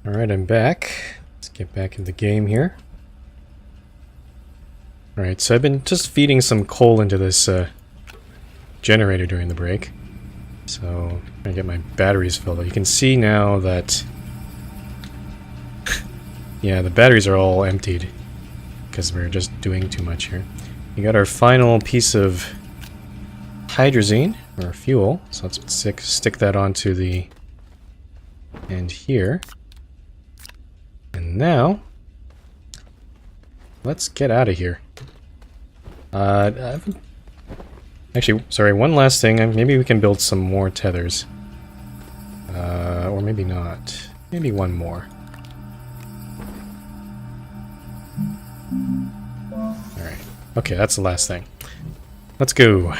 Alright, I'm back. Let's get back in the game here. Alright, so I've been just feeding some coal into this generator during the break. So, I'm gonna get my batteries filled up. You can see now that... yeah, the batteries are all emptied. Because we're just doing too much here. We got our final piece of hydrazine, or fuel. So let's stick that onto the end here. And now, let's get out of here. Actually, sorry, one last thing. Maybe we can build some more tethers. Or maybe not. Maybe one more. Alright. Okay, that's the last thing. Let's go.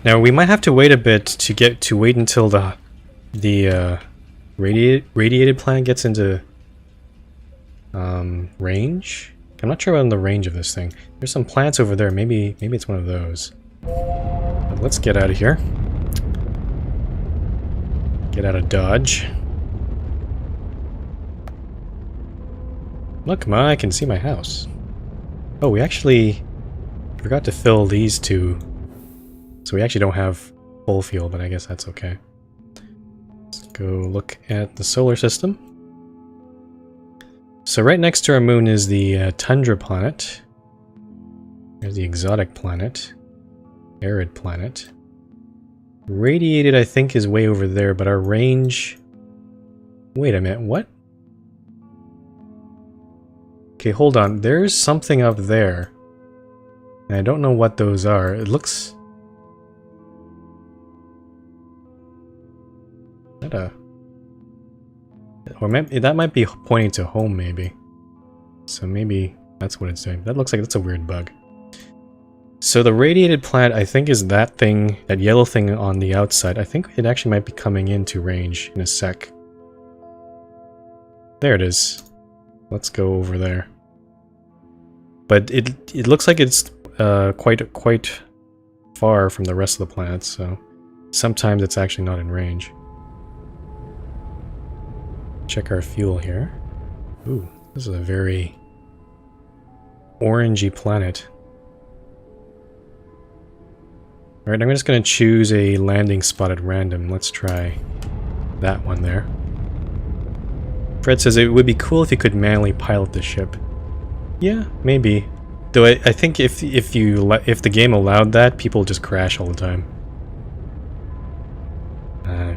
Now, we might have to wait a bit to wait until the radiated plant gets into range. I'm not sure on the range of this thing. There's some plants over there. Maybe it's one of those. But let's get out of here. Get out of Dodge. Look, I can see my house. Oh, we actually forgot to fill these two. So we actually don't have full fuel, but I guess that's okay. Let's go look at the solar system. So right next to our moon is the tundra planet. There's the exotic planet. Arid planet. Radiated, I think, is way over there, but our range... Wait a minute, what? Okay, hold on. There's something up there. And I don't know what those are. It looks... Is that a... Or maybe, that might be pointing to home, maybe. So maybe that's what it's doing. That looks like that's a weird bug. So the radiated plant, I think, is that thing, that yellow thing on the outside. I think it actually might be coming into range in a sec. There it is. Let's go over there. But it looks like it's quite far from the rest of the planets, so sometimes it's actually not in range. Check our fuel here. Ooh, this is a very orangey planet. Alright, I'm just going to choose a landing spot at random. Let's try that one there. Fred says it would be cool if you could manually pilot the ship. Yeah, maybe. Though I think if the game allowed that, people just crash all the time.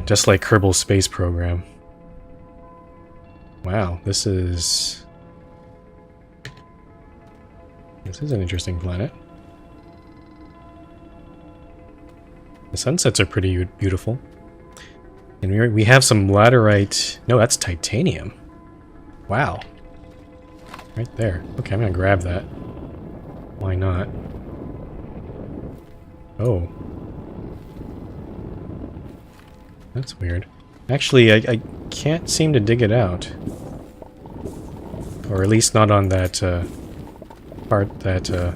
Just like Kerbal Space Program. Wow, this is an interesting planet. The sunsets are pretty beautiful. And we have some laterite... No, that's titanium. Wow. Right there. Okay, I'm gonna grab that. Why not? Oh. That's weird. Actually, I can't seem to dig it out. Or at least not on that part, that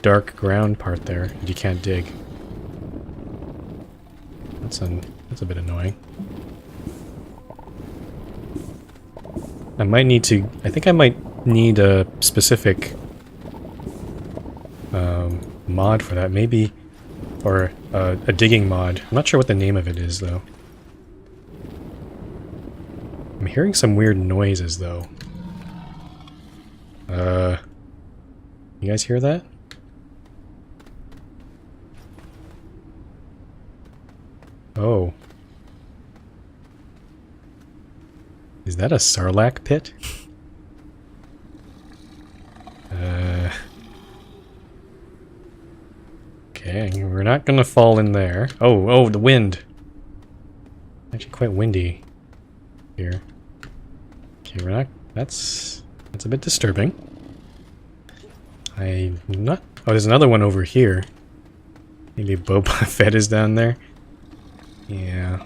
dark ground part there that you can't dig. That's a bit annoying. I might need to... I think I might need a specific mod for that, maybe... Or a digging mod. I'm not sure what the name of it is, though. I'm hearing some weird noises, though. You guys hear that? Oh. Is that a sarlacc pit? Okay, we're not gonna fall in there. Oh, the wind. Actually quite windy here. Okay, we're not... That's a bit disturbing. I'm not... Oh, there's another one over here. Maybe Boba Fett is down there. Yeah.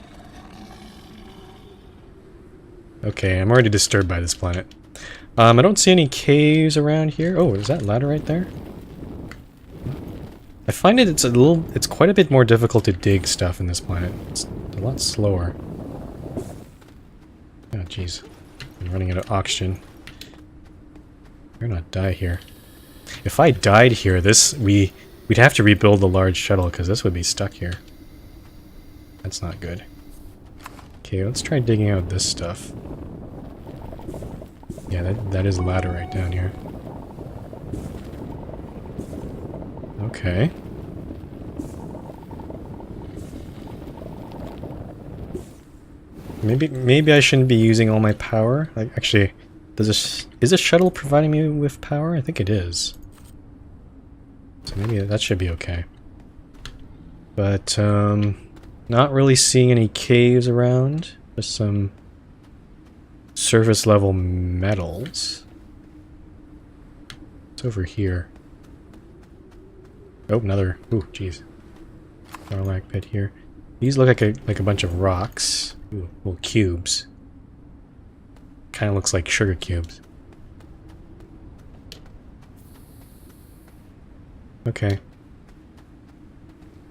Okay, I'm already disturbed by this planet. I don't see any caves around here. Oh, is that ladder right there? I find it's quite a bit more difficult to dig stuff in this planet. It's a lot slower. jeez. I'm running out of oxygen. Better not die here. If I died here, we'd have to rebuild the large shuttle, because this would be stuck here. That's not good. Okay, let's try digging out this stuff. Yeah, that is laterite down here. Okay. Maybe I shouldn't be using all my power. Like, actually, is this shuttle providing me with power? I think it is. So maybe that should be okay. But not really seeing any caves around. Just some surface level metals. It's over here. Oh, another. Ooh, jeez. Sarlacc pit here. These look like a bunch of rocks. Ooh, little cubes. Kind of looks like sugar cubes. Okay.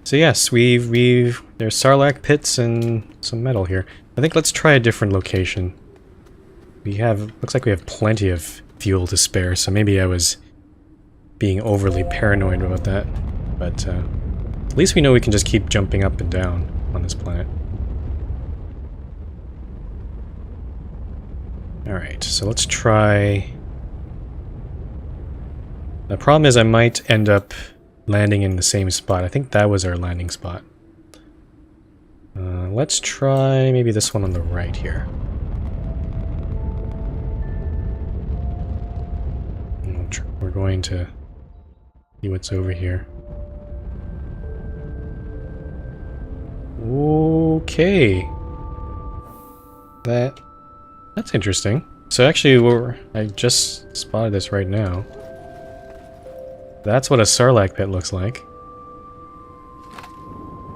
So yes, there's Sarlacc pits and some metal here. I think let's try a different location. Looks like we have plenty of fuel to spare, so maybe I was being overly paranoid about that. But at least we know we can just keep jumping up and down on this planet. Alright, so let's try... The problem is I might end up landing in the same spot. I think that was our landing spot. Let's try maybe this one on the right here. We're going to see what's over here. Okay. That's interesting. So actually, I just spotted this right now. That's what a Sarlacc pit looks like.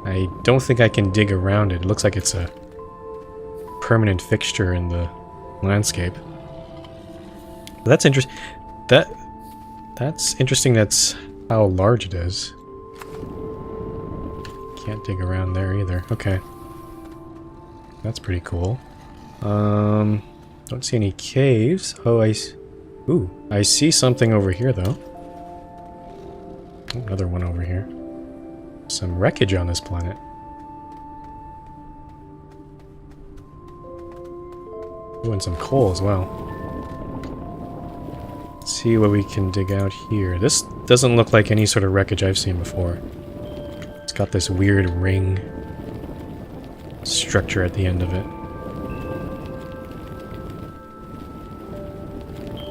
I don't think I can dig around it. It looks like it's a permanent fixture in the landscape. But that's interesting. That's interesting. That's how large it is. Can't dig around there either. Okay. That's pretty cool. Don't see any caves. Oh, I see something over here though. Another one over here. Some wreckage on this planet. Oh, and some coal as well. Let's see what we can dig out here. This doesn't look like any sort of wreckage I've seen before. It's got this weird ring structure at the end of it.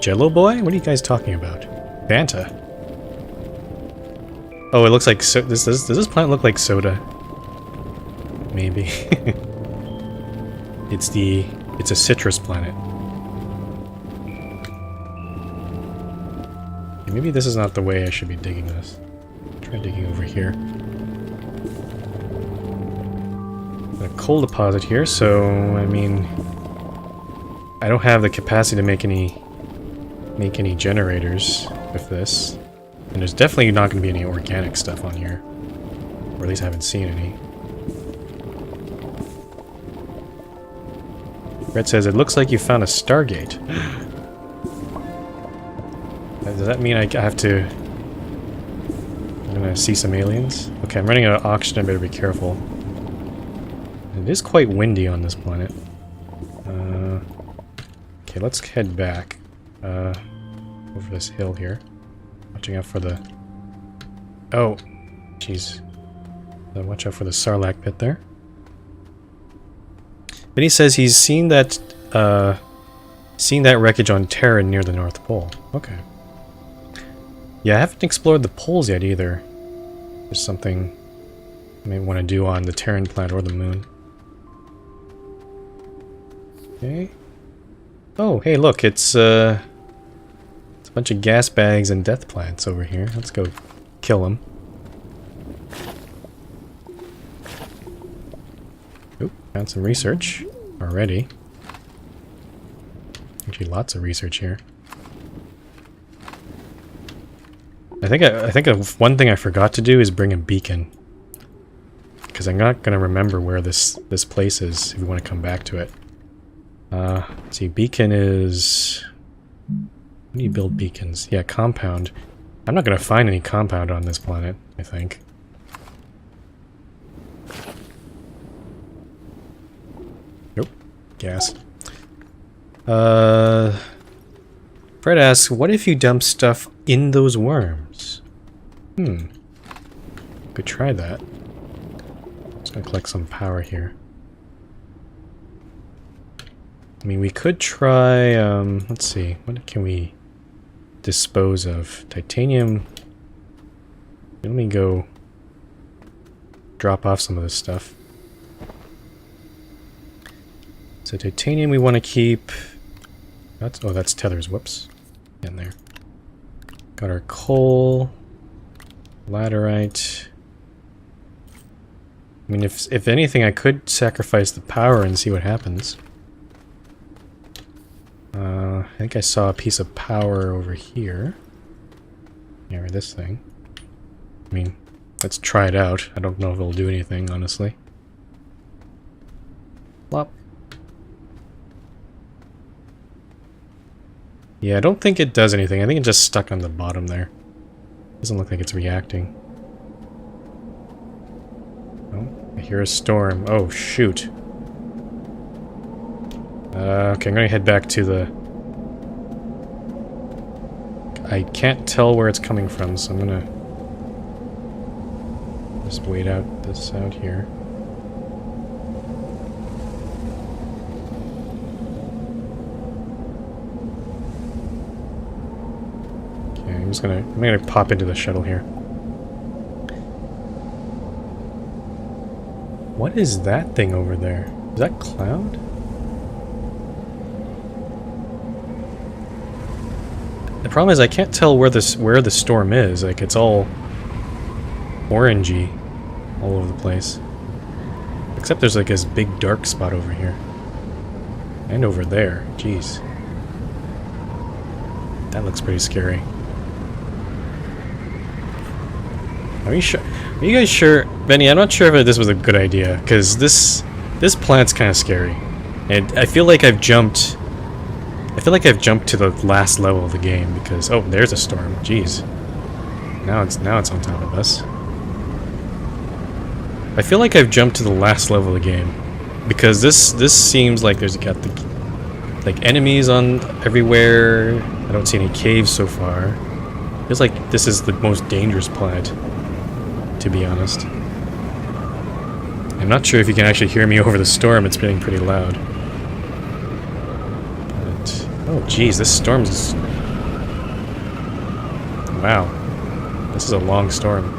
Jello Boy? What are you guys talking about? Fanta. Oh, it looks like does this plant look like soda? Maybe. It's a citrus planet. Okay, maybe this is not the way I should be digging this. Try digging over here. A coal deposit here, so I mean, I don't have the capacity to make any generators with this. And there's definitely not going to be any organic stuff on here. Or at least I haven't seen any. Red says, it looks like you found a Stargate. Does that mean I have to... I'm gonna see some aliens? Okay, I'm running out of oxygen, I better be careful. It is quite windy on this planet. Okay, let's head back. Over this hill here. Watching out for the... Oh! Jeez. Watch out for the Sarlacc pit there. Then he says he's seen that wreckage on Terran near the North Pole. Okay. Yeah, I haven't explored the poles yet either. There's something I may want to do on the Terran planet or the moon. Okay. Oh, hey, look, it's a bunch of gas bags and death plants over here. Let's go kill them. Oop, found some research already. Actually, lots of research here. I think one thing I forgot to do is bring a beacon, because I'm not gonna remember where this place is if we want to come back to it. Let's see, beacon is... How do you build beacons? Yeah, compound. I'm not gonna find any compound on this planet, I think. Nope. Gas. Fred asks, what if you dump stuff in those worms? Could try that. Just gonna collect some power here. I mean, we could try, let's see, what can we dispose of? Titanium. Let me go drop off some of this stuff. So titanium we want to keep. That's, oh, that's tethers. Whoops. In there. Got our coal. Laterite. I mean, if anything, I could sacrifice the power and see what happens. I think I saw a piece of power over here. Yeah, or this thing. I mean, let's try it out. I don't know if it'll do anything, honestly. Plop. Yeah, I don't think it does anything. I think it just stuck on the bottom there. Doesn't look like it's reacting. Oh, I hear a storm. Oh, shoot. Okay, I'm gonna head back to the... I can't tell where it's coming from, so I'm gonna just wait this out here. Okay, I'm gonna pop into the shuttle here. What is that thing over there? Is that cloud? The problem is I can't tell where the storm is. Like, it's all orangey all over the place. Except there's like this big dark spot over here. And over there. Jeez. That looks pretty scary. Are you sure? Are you guys sure? Benny, I'm not sure if this was a good idea, because this planet's kind of scary. And I feel like I've jumped to the last level of the game because... Oh, there's a storm. Jeez. Now it's on top of us. I feel like I've jumped to the last level of the game. Because this seems like there's got the... like, enemies on everywhere. I don't see any caves so far. Feels like this is the most dangerous planet, to be honest. I'm not sure if you can actually hear me over the storm. It's getting pretty loud. Oh, geez, this storm's... Wow. This is a long storm.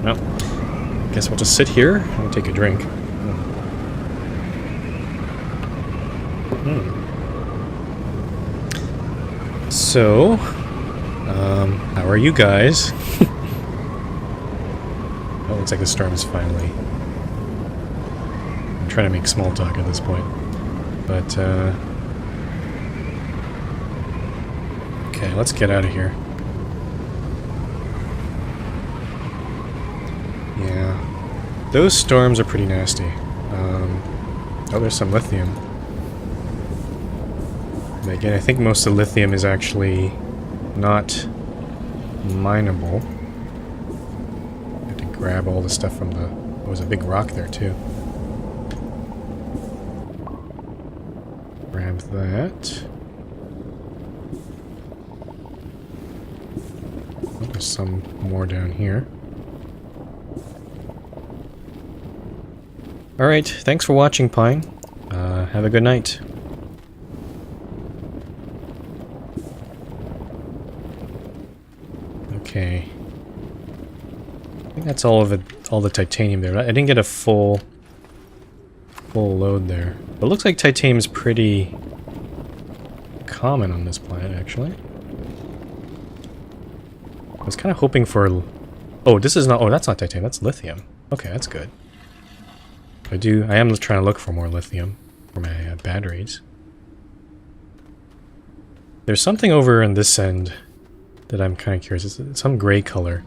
Well, guess we'll just sit here and take a drink. So, how are you guys? Oh, looks like the storm is finally... I'm trying to make small talk at this point. But, okay, let's get out of here. Yeah. Those storms are pretty nasty. Oh, there's some lithium. But again, I think most of the lithium is actually not mineable. I have to grab all the stuff from the... There was a big rock there, too. Grab that. Oh, there's some more down here. Alright, thanks for watching, Pine. Have a good night. Okay. I think that's all of it, all the titanium there. I didn't get a full load there. But it looks like titanium is pretty common on this planet, actually. I was kind of hoping for... Oh, this is not... Oh, that's not titanium. That's lithium. Okay, that's good. I am trying to look for more lithium for my batteries. There's something over on this end that I'm kind of curious. It's some gray color.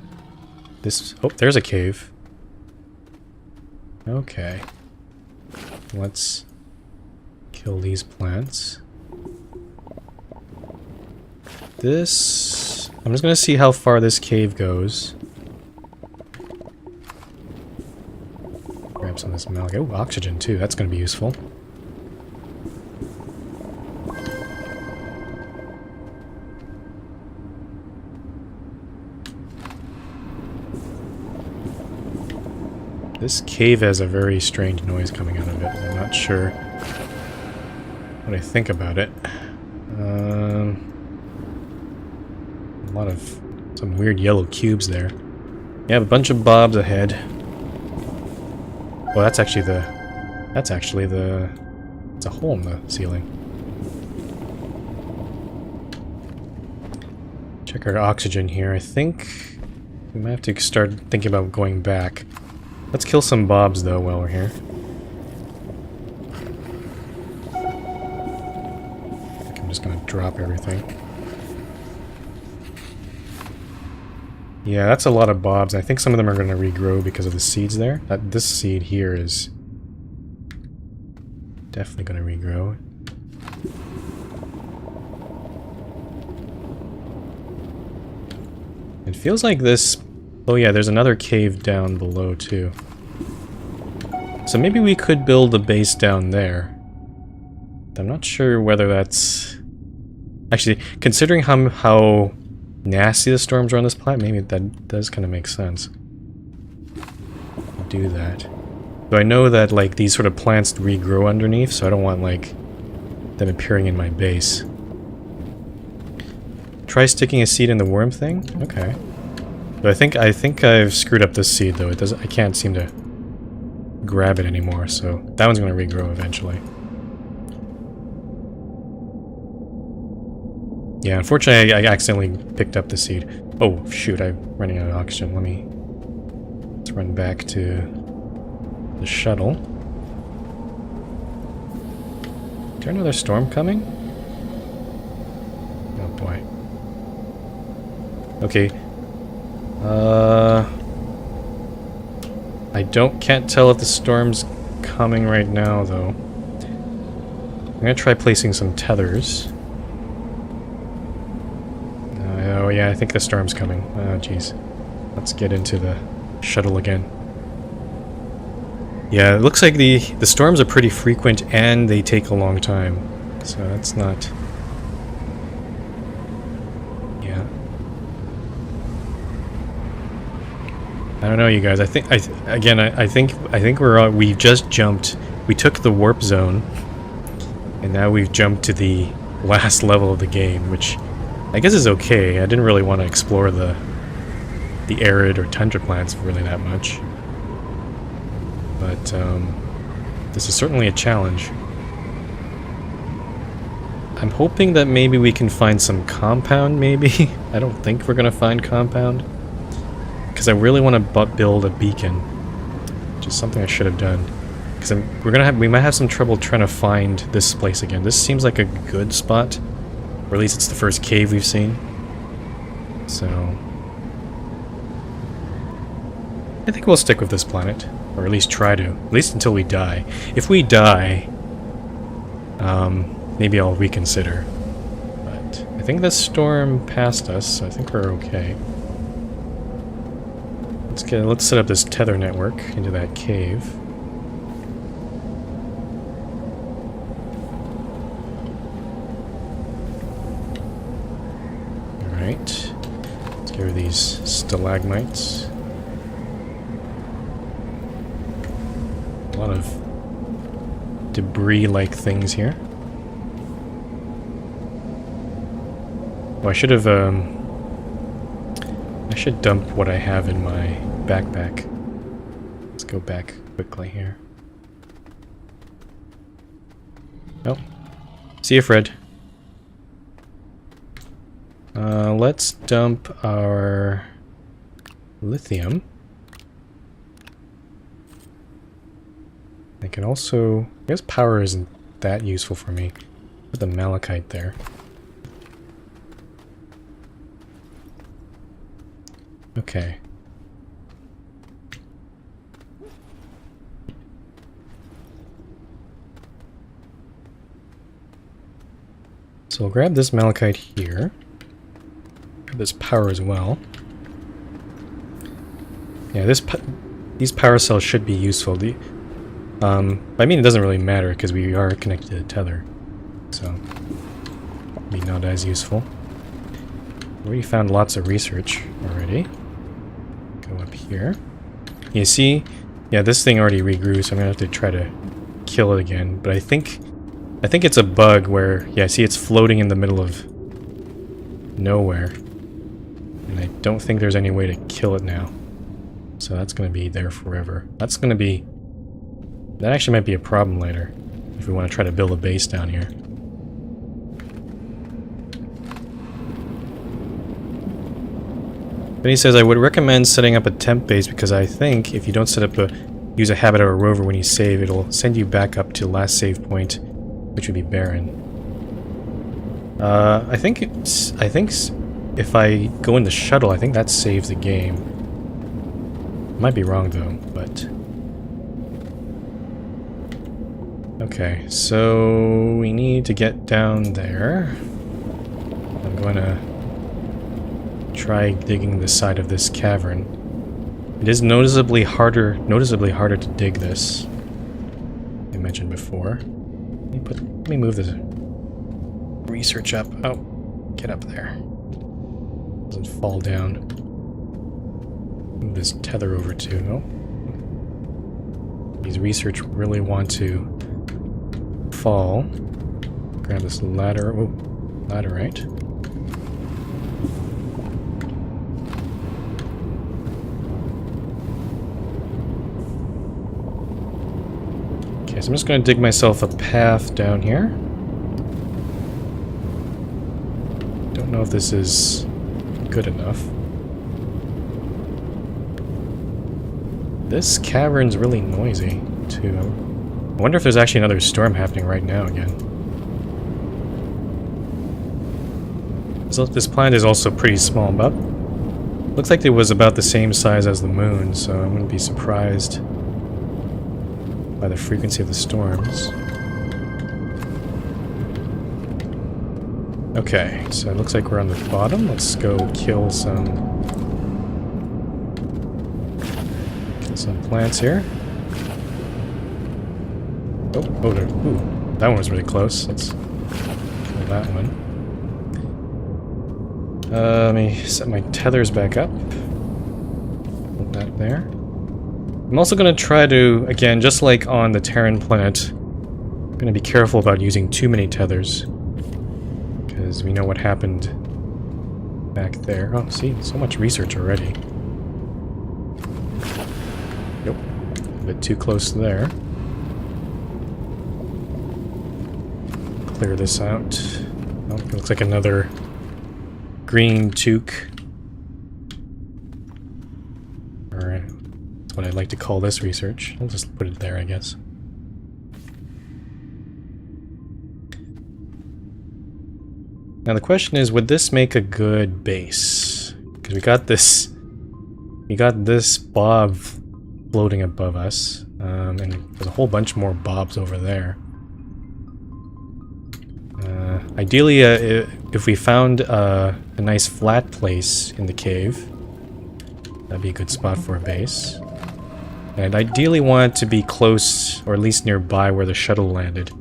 This... Oh, there's a cave. Okay. Let's Kill these plants. This... I'm just gonna see how far this cave goes. Grab some of this malachite. Oh, oxygen too. That's gonna be useful. This cave has a very strange noise coming out of it. I'm not sure what I think about it. A lot of some weird yellow cubes there. You have a bunch of bobs ahead. Well, that's actually the... It's a hole in the ceiling. Check our oxygen here. I think we might have to start thinking about going back. Let's kill some bobs, though, while we're here. I think I'm just gonna drop everything. Yeah, that's a lot of bobs. I think some of them are gonna regrow because of the seeds there. This seed here is definitely gonna regrow. It feels like this... Oh yeah, there's another cave down below too. So maybe we could build a base down there. I'm not sure whether that's... Actually, considering how nasty the storms are on this planet, maybe that does kind of make sense. Do that. Though I know that like these sort of plants regrow underneath, so I don't want like them appearing in my base. Try sticking a seed in the worm thing? Okay. But I think I've screwed up this seed though. I can't seem to grab it anymore, so that one's gonna regrow eventually. Yeah, unfortunately I accidentally picked up the seed. Oh shoot, I'm running out of oxygen. Let's run back to the shuttle. Is there another storm coming? Oh boy. Okay. Can't tell if the storm's coming right now, though. I'm gonna try placing some tethers. Oh yeah, I think the storm's coming. Oh jeez. Let's get into the shuttle again. Yeah, it looks like the storms are pretty frequent and they take a long time. So that's not... Yeah. I don't know, you guys. I think we've just jumped. We took the warp zone, and now we've jumped to the last level of the game, which I guess is okay. I didn't really want to explore the arid or tundra plants really that much, but this is certainly a challenge. I'm hoping that maybe we can find some compound. Maybe I don't think we're gonna find compound. Because I really want to build a beacon, which is something I should have done. Because we might have some trouble trying to find this place again. This seems like a good spot, or at least it's the first cave we've seen. So I think we'll stick with this planet, or at least try to, at least until we die. If we die, maybe I'll reconsider. But I think this storm passed us, so I think we're okay. Let's set up this tether network into that cave. Alright. Let's get rid of these stalagmites. A lot of debris-like things here. Oh, I should have, I should dump what I have in my backpack. Let's go back quickly here. Oh. See you, Fred. Let's dump our lithium. I can also... I guess power isn't that useful for me. Put the malachite there. Okay. So we'll grab this malachite here. Grab this power as well. Yeah, these power cells should be useful. I mean, it doesn't really matter because we are connected to the tether. So, be not as useful. Already found lots of research already. Go up here. You see, yeah, this thing already regrew, so I'm gonna have to try to kill it again. But I think it's a bug where, yeah, see, it's floating in the middle of nowhere, and I don't think there's any way to kill it now. So that's gonna be there forever. That actually might be a problem later if we want to try to build a base down here. Then he says, I would recommend setting up a temp base because I think if you don't use a habit or a rover when you save, it'll send you back up to last save point, which would be barren. I think if I go in the shuttle, I think that saves the game. Might be wrong though, but... Okay, so we need to get down there. I'm going to try digging the side of this cavern. It is noticeably harder to dig this. I mentioned before. Let me move the research up. Oh, get up there. Doesn't fall down. Move this tether over too. No. These research really want to fall. Grab this ladder. Oh, ladderite. Okay, so I'm just going to dig myself a path down here. Don't know if this is good enough. This cavern's really noisy, too. I wonder if there's actually another storm happening right now again. So this planet is also pretty small, but looks like it was about the same size as the moon, so I wouldn't be surprised by the frequency of the storms. Okay, so it looks like we're on the bottom. Let's go kill some plants here. Ooh, that one was really close. Let's kill that one. Let me set my tethers back up. Put that there. I'm also going to try to, again, just like on the Terran planet, I'm going to be careful about using too many tethers. Because we know what happened back there. Oh, see, so much research already. Nope. A bit too close there. Clear this out. Oh, it looks like another green toque. Alright. That's what I'd like to call this research. I'll just put it there, I guess. Now the question is, would this make a good base? Because we got this bob floating above us, and there's a whole bunch more bobs over there. Ideally, if we found a nice flat place in the cave, that'd be a good spot for a base. And I'd ideally want it to be close, or at least nearby where the shuttle landed.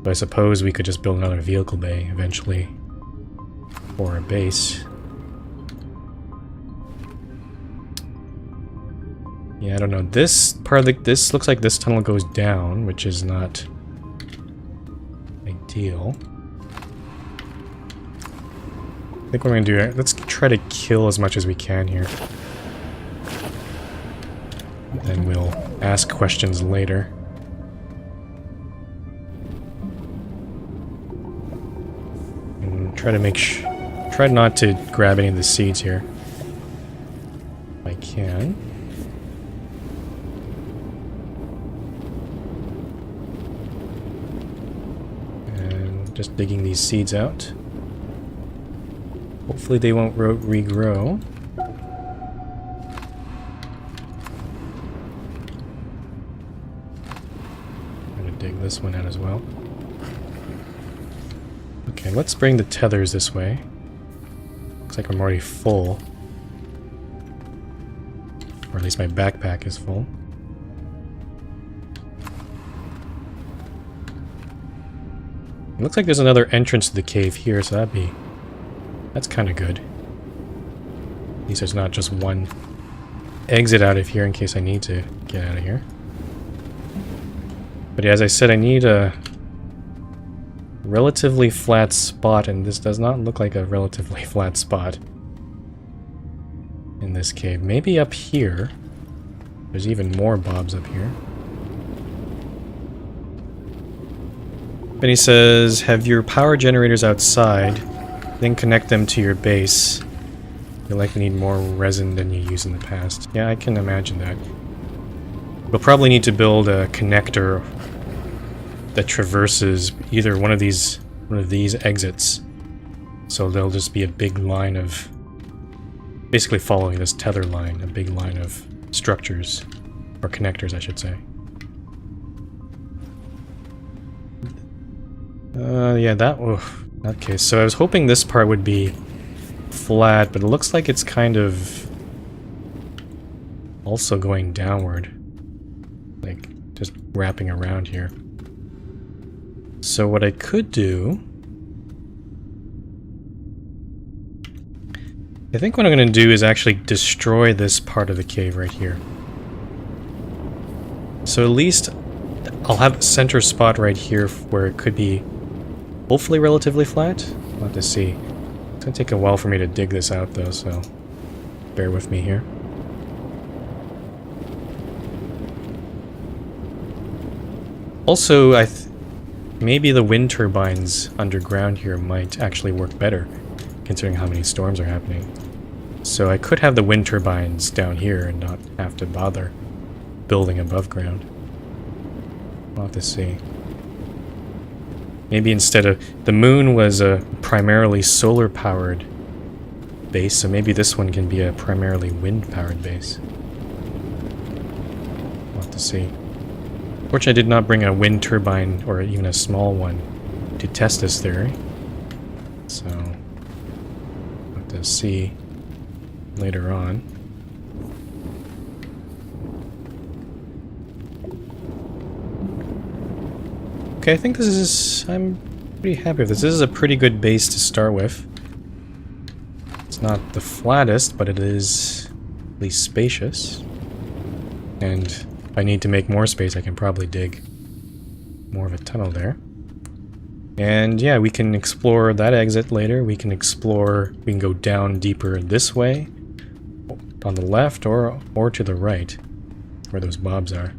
But I suppose we could just build another vehicle bay eventually for a base. Yeah, I don't know. This part of this looks like this tunnel goes down, which is not ideal. I think what I'm gonna do, let's try to kill as much as we can here. Then we'll ask questions later. And try to try not to grab any of the seeds here. If I can. And just digging these seeds out. Hopefully they won't regrow. I'm gonna dig this one out as well. Okay, let's bring the tethers this way. Looks like I'm already full. Or at least my backpack is full. It looks like there's another entrance to the cave here, so that's kind of good. At least there's not just one exit out of here in case I need to get out of here. But yeah, as I said, I need a relatively flat spot, and this does not look like a relatively flat spot in this cave. Maybe up here. There's even more bobs up here. Benny says, have your power generators outside, then connect them to your base. You'll likely need more resin than you used in the past. Yeah, I can imagine that. We'll probably need to build a connector that traverses either one of these exits. So there'll just be a big line of, basically following this tether line, a big line of structures, or connectors I should say. Yeah, okay, so I was hoping this part would be flat, but it looks like it's kind of also going downward. Like, just wrapping around here. So what I could do... I think what I'm going to do is actually destroy this part of the cave right here. So at least I'll have a center spot right here where it could be hopefully relatively flat. We'll have to see. It's going to take a while for me to dig this out though, so bear with me here. Also, maybe the wind turbines underground here might actually work better, considering how many storms are happening. So I could have the wind turbines down here and not have to bother building above ground. We'll have to see. Maybe instead of... the moon was a primarily solar-powered base, so maybe this one can be a primarily wind-powered base. We'll have to see. Fortunately, I did not bring a wind turbine, or even a small one, to test this theory. So, we'll have to see later on. Okay, I think this is... I'm pretty happy with this. This is a pretty good base to start with. It's not the flattest, but it is at least spacious. And if I need to make more space, I can probably dig more of a tunnel there. And yeah, we can explore that exit later. We can go down deeper this way, on the left, or to the right, where those bobs are.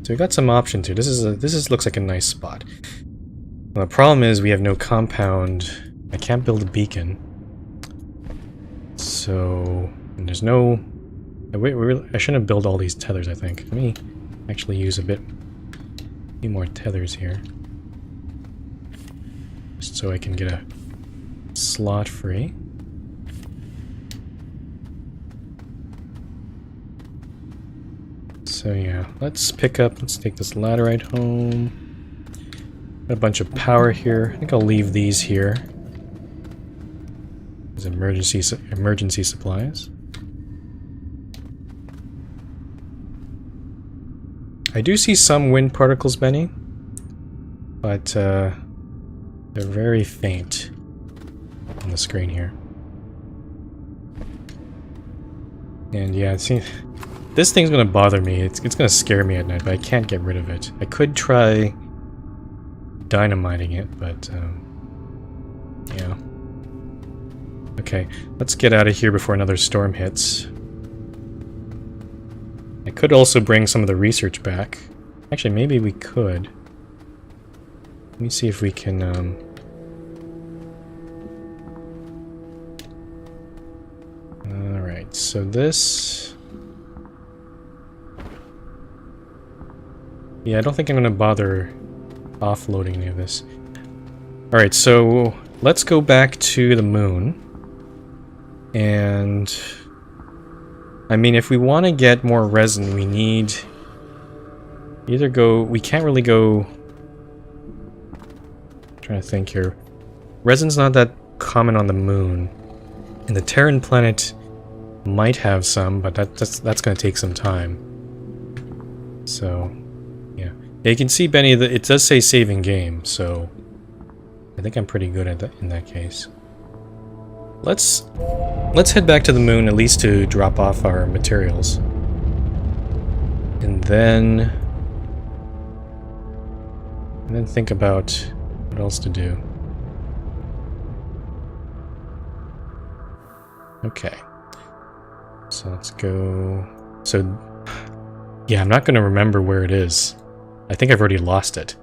So we got some options here. This looks like a nice spot. Well, the problem is we have no compound. I can't build a beacon. So, and there's no... I shouldn't build all these tethers, I think. Let me actually use a few more tethers here. Just so I can get a slot free. So yeah, let's take this laterite home. Got a bunch of power here. I think I'll leave these here as emergency supplies. I do see some wind particles, Benny, but they're very faint on the screen here. And yeah, see, this thing's gonna bother me. It's gonna scare me at night, but I can't get rid of it. I could try dynamiting it, but yeah. Okay, let's get out of here before another storm hits. I could also bring some of the research back. Actually, maybe we could. Let me see if we can Alright, so this... Yeah, I don't think I'm going to bother offloading any of this. Alright, so let's go back to the moon. And... I mean, if we want to get more resin, we need Either go... We can't really go... I'm trying to think here. Resin's not that common on the moon. And the Terran planet might have some, but that's going to take some time. So, yeah. You can see, Benny, that it does say saving game, so I think I'm pretty good at that in that case. Let's head back to the moon, at least to drop off our materials. And then think about what else to do. Okay. So let's go... So, yeah, I'm not going to remember where it is. I think I've already lost it.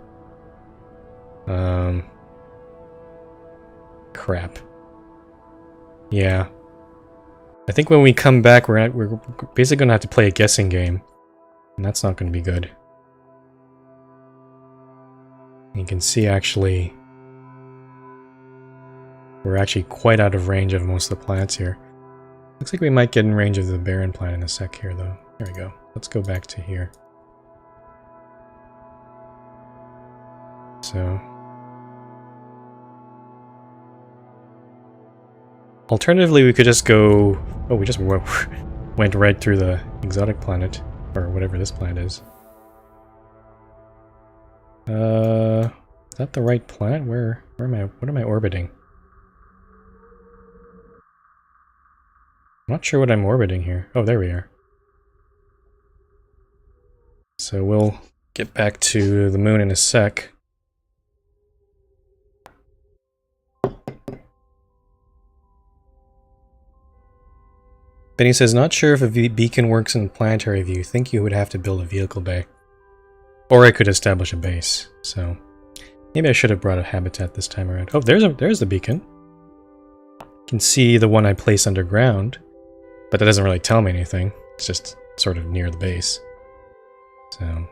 Crap. Yeah. I think when we come back, we're basically going to have to play a guessing game. And that's not going to be good. You can see, actually, we're actually quite out of range of most of the planets here. Looks like we might get in range of the barren planet in a sec here, though. There we go. Let's go back to here. So... Alternatively, we could just go... Oh, we just went right through the exotic planet. Or whatever this planet is. Is that the right planet? Where am I? What am I orbiting? I'm not sure what I'm orbiting here. Oh, there we are. So we'll get back to the moon in a sec. Benny says, not sure if a beacon works in planetary view. Think you would have to build a vehicle bay. Or I could establish a base. So maybe I should have brought a habitat this time around. Oh, there's the beacon. You can see the one I placed underground. But that doesn't really tell me anything. It's just sort of near the base. So...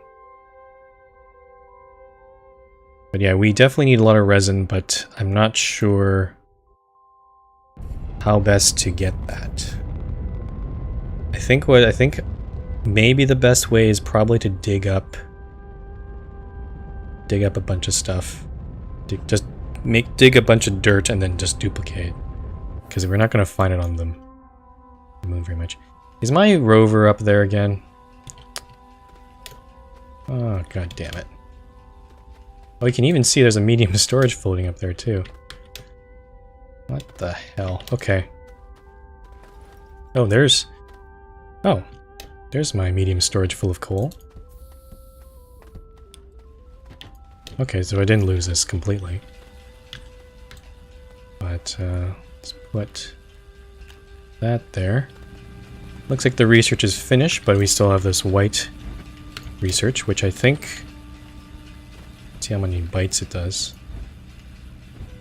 But yeah, we definitely need a lot of resin, but I'm not sure how best to get that. I think maybe the best way is probably to dig up a bunch of stuff. Dig a bunch of dirt and then just duplicate. Because we're not going to find it on the moon very much. Is my rover up there again? Oh, god damn it. Oh, you can even see there's a medium storage floating up there too. What the hell? Okay. Oh, there's my medium storage full of coal. Okay, so I didn't lose this completely. But, let's put that there. Looks like the research is finished, but we still have this white research, which I think... Let's see how many bytes it does.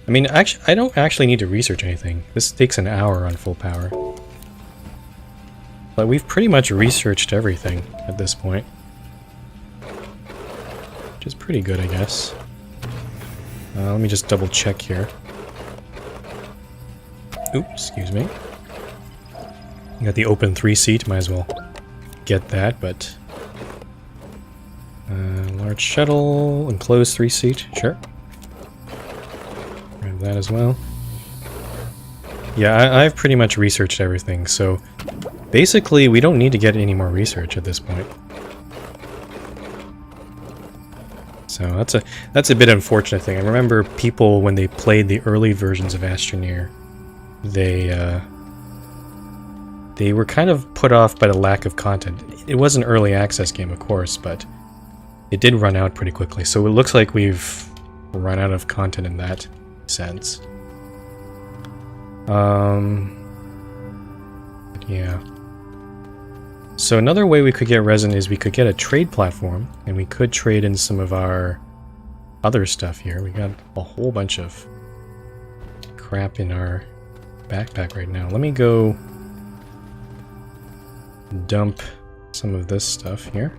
I mean, actually, I don't actually need to research anything. This takes an hour on full power. But we've pretty much researched everything at this point. Which is pretty good, I guess. Let me just double check here. Oops, excuse me. You got the open 3-seat, might as well get that, but... large shuttle, enclosed 3-seat, sure. Grab that as well. Yeah, I've pretty much researched everything, so... Basically, we don't need to get any more research at this point. So that's a bit unfortunate thing. I remember people, when they played the early versions of Astroneer, they were kind of put off by the lack of content. It was an early access game, of course, but it did run out pretty quickly. So it looks like we've run out of content in that sense. Yeah. So another way we could get resin is we could get a trade platform, and we could trade in some of our other stuff here. We got a whole bunch of crap in our backpack right now. Let me go dump some of this stuff here.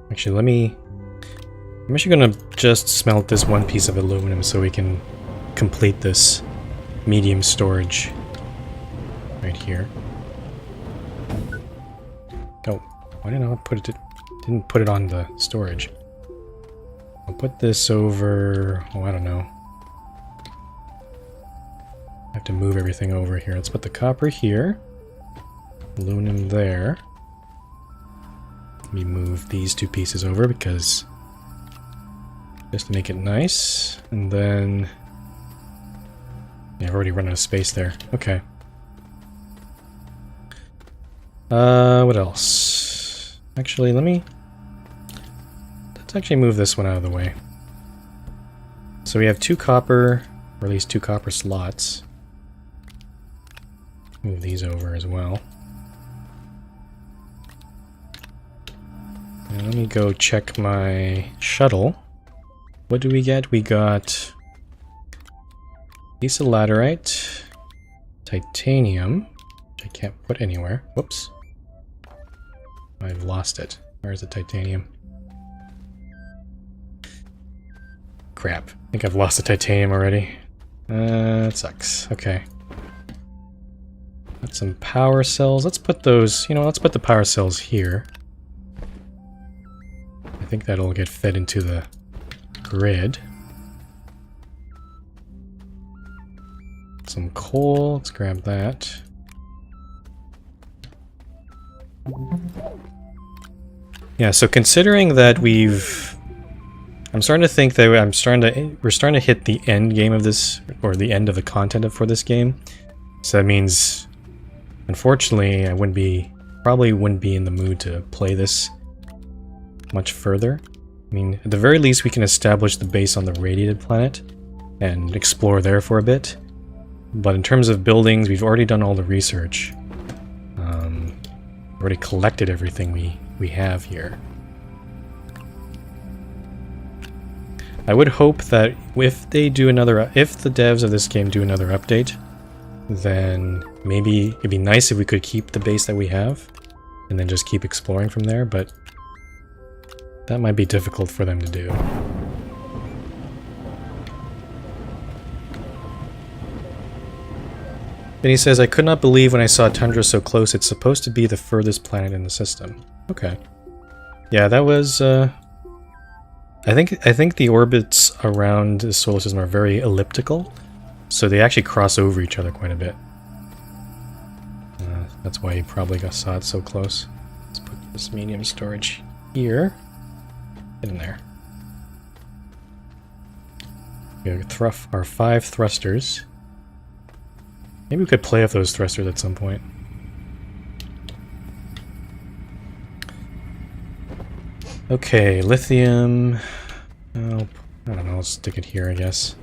Actually, I'm actually gonna just smelt this one piece of aluminum so we can complete this medium storage right here. Why didn't I put it? Didn't put it on the storage. I'll put this over. Oh, I don't know. I have to move everything over here. Let's put the copper here. Aluminum there. Let me move these two pieces over because just to make it nice. And then yeah, I've already run out of space there. Okay. What else? Actually, let's actually move this one out of the way. So we have 2 copper, or at least 2 copper slots. Move these over as well. And let me go check my shuttle. What do we get? We got piece of laterite, titanium, which I can't put anywhere. Whoops. I've lost it. Where's the titanium? Crap. I think I've lost the titanium already. That sucks. Okay. Got some power cells. Let's put those, you know, let's put the power cells here. I think that'll get fed into the grid. Some coal. Let's grab that. Yeah, so considering that I'm starting to think that we're starting to hit the end game of this, or the end of the content for this game. So that means, unfortunately, probably wouldn't be in the mood to play this much further. I mean, at the very least, we can establish the base on the Radiated planet and explore there for a bit. But in terms of buildings, we've already done all the research. Already collected everything we have here. I would hope that if the devs of this game do another update, then maybe it'd be nice if we could keep the base that we have and then just keep exploring from there, but that might be difficult for them to do. Then he says, I could not believe when I saw Tundra so close. It's supposed to be the furthest planet in the system. Okay. Yeah, that was, I think the orbits around the solar system are very elliptical, so they actually cross over each other quite a bit. That's why you probably saw it so close. Let's put this medium storage here. Get in there. We have our 5 thrusters. Maybe we could play with those thrusters at some point. Okay, lithium. Oh, I don't know, let's stick it here, I guess.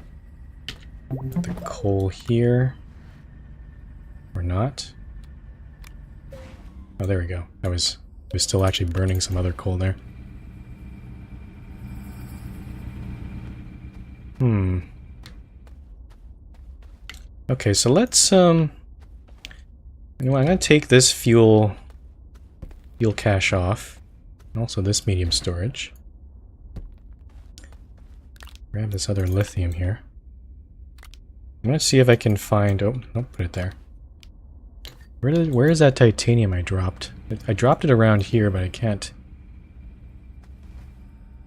Put the coal here. Or not. Oh, there we go. I was still actually burning some other coal there. Okay, so let's, you know what, I'm gonna take this fuel cache off. And also this medium storage. Grab this other lithium here. I'm gonna see if I can find, oh, no, put it there. Where is that titanium I dropped? I dropped it around here, but I can't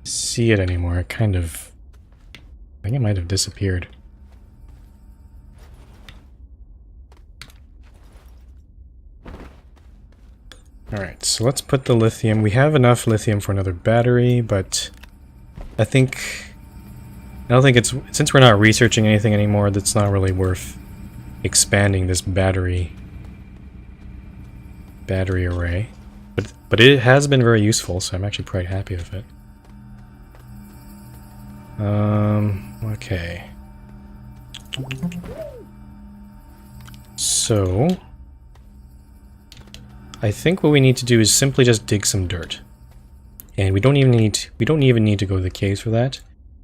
see it anymore. I think it might have disappeared. Alright, so let's put the lithium. We have enough lithium for another battery, but I don't think it's, since we're not researching anything anymore, that's not really worth expanding this battery array. But it has been very useful, so I'm actually quite happy with it. Okay. So I think what we need to do is simply just dig some dirt. And we don't even need to go to the caves for that.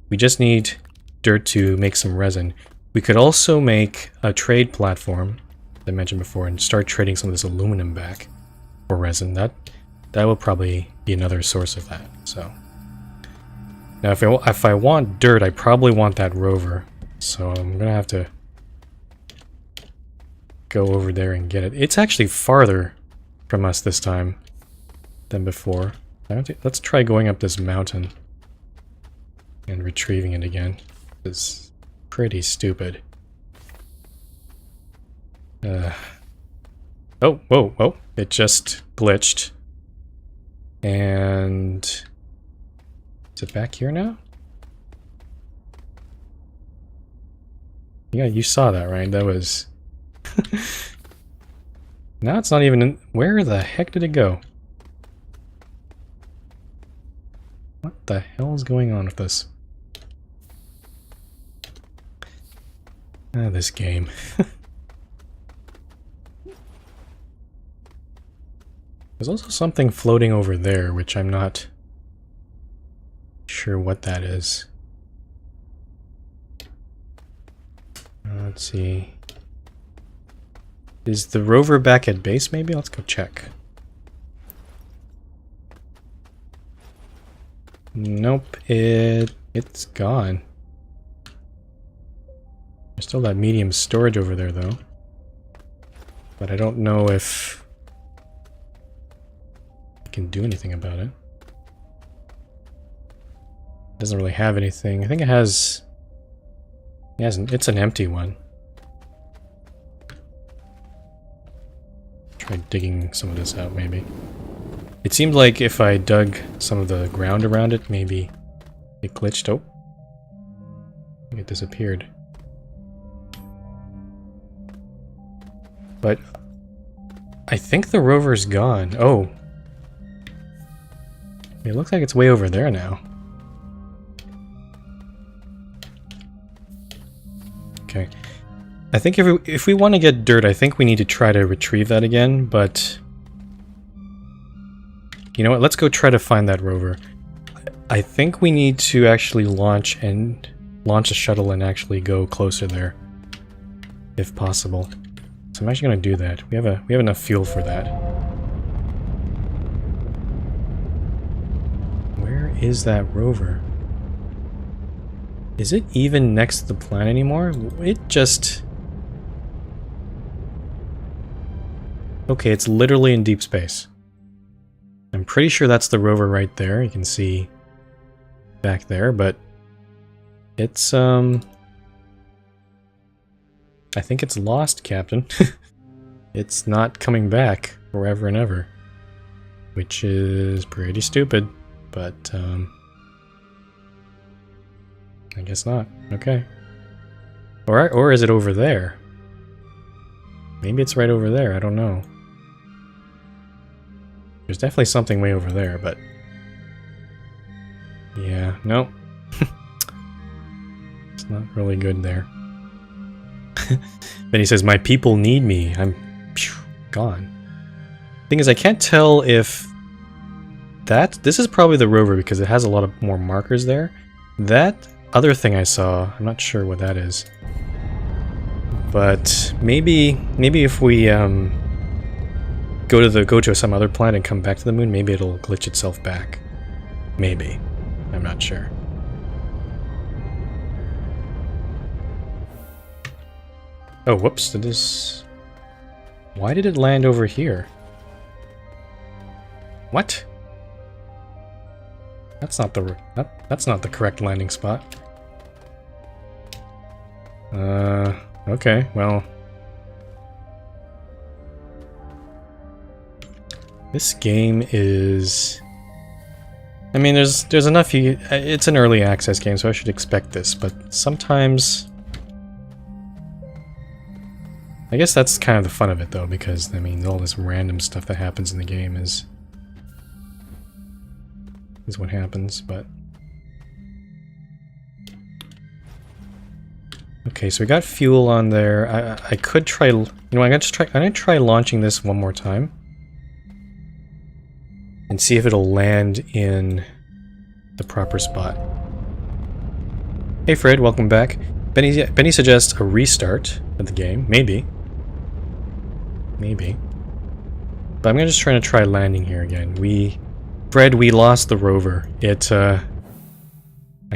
We just need dirt to make some resin. We could also make a trade platform, as I mentioned before, and start trading some of this aluminum back for resin. That will probably be another source of that. So now if I want dirt, I probably want that rover. So I'm gonna have to go over there and get it. It's actually farther from us this time than before. Let's try going up this mountain and retrieving it again. It's pretty stupid. Oh, whoa, whoa. It just glitched. And... is it back here now? Yeah, you saw that, right? That was... Now it's not even in... Where the heck did it go? What the hell is going on with this? Ah, this game. There's also something floating over there, which I'm not sure what that is. Let's see. Is the rover back at base, maybe? Let's go check. Nope, it's gone. There's still that medium storage over there, though. But I don't know if I can do anything about it. It doesn't really have anything. I think it has... it's an empty one. Try digging some of this out, maybe. It seemed like if I dug some of the ground around it, maybe it glitched. Oh. I think it disappeared. But I think the rover's gone. Oh. It looks like it's way over there now. Okay. I think if we want to get dirt, I think we need to try to retrieve that again, but... You know what, let's go try to find that rover. I think we need to actually launch a shuttle and actually go closer there. If possible. So I'm actually going to do that. We have enough fuel for that. Where is that rover? Is it even next to the planet anymore? It just... Okay, it's literally in deep space. I'm pretty sure that's the rover right there. You can see back there, but it's, I think it's lost, Captain. It's not coming back forever and ever, which is pretty stupid, but, I guess not. Okay. Or is it over there? Maybe it's right over there, I don't know. There's definitely something way over there, but... Yeah, no. It's not really good there. Then he says, my people need me. I'm gone. Thing is, I can't tell if... This is probably the rover because it has a lot of more markers there. That other thing I saw, I'm not sure what that is. But maybe if we go to some other planet and come back to the moon, maybe it'll glitch itself back. Maybe. I'm not sure. Oh, whoops, why did it land over here? What? That's not the correct landing spot. Okay, well... This game is... I mean, there's enough... It's an early access game, so I should expect this, but sometimes... I guess that's kind of the fun of it, though, because, I mean, all this random stuff that happens in the game is what happens, but... Okay, so we got fuel on there. I could try... You know, I'm gonna try launching this one more time. And see if it'll land in the proper spot. Hey Fred, welcome back. Benny suggests a restart of the game. Maybe. Maybe. But I'm just trying to try landing here again. Fred, we lost the rover. Actually,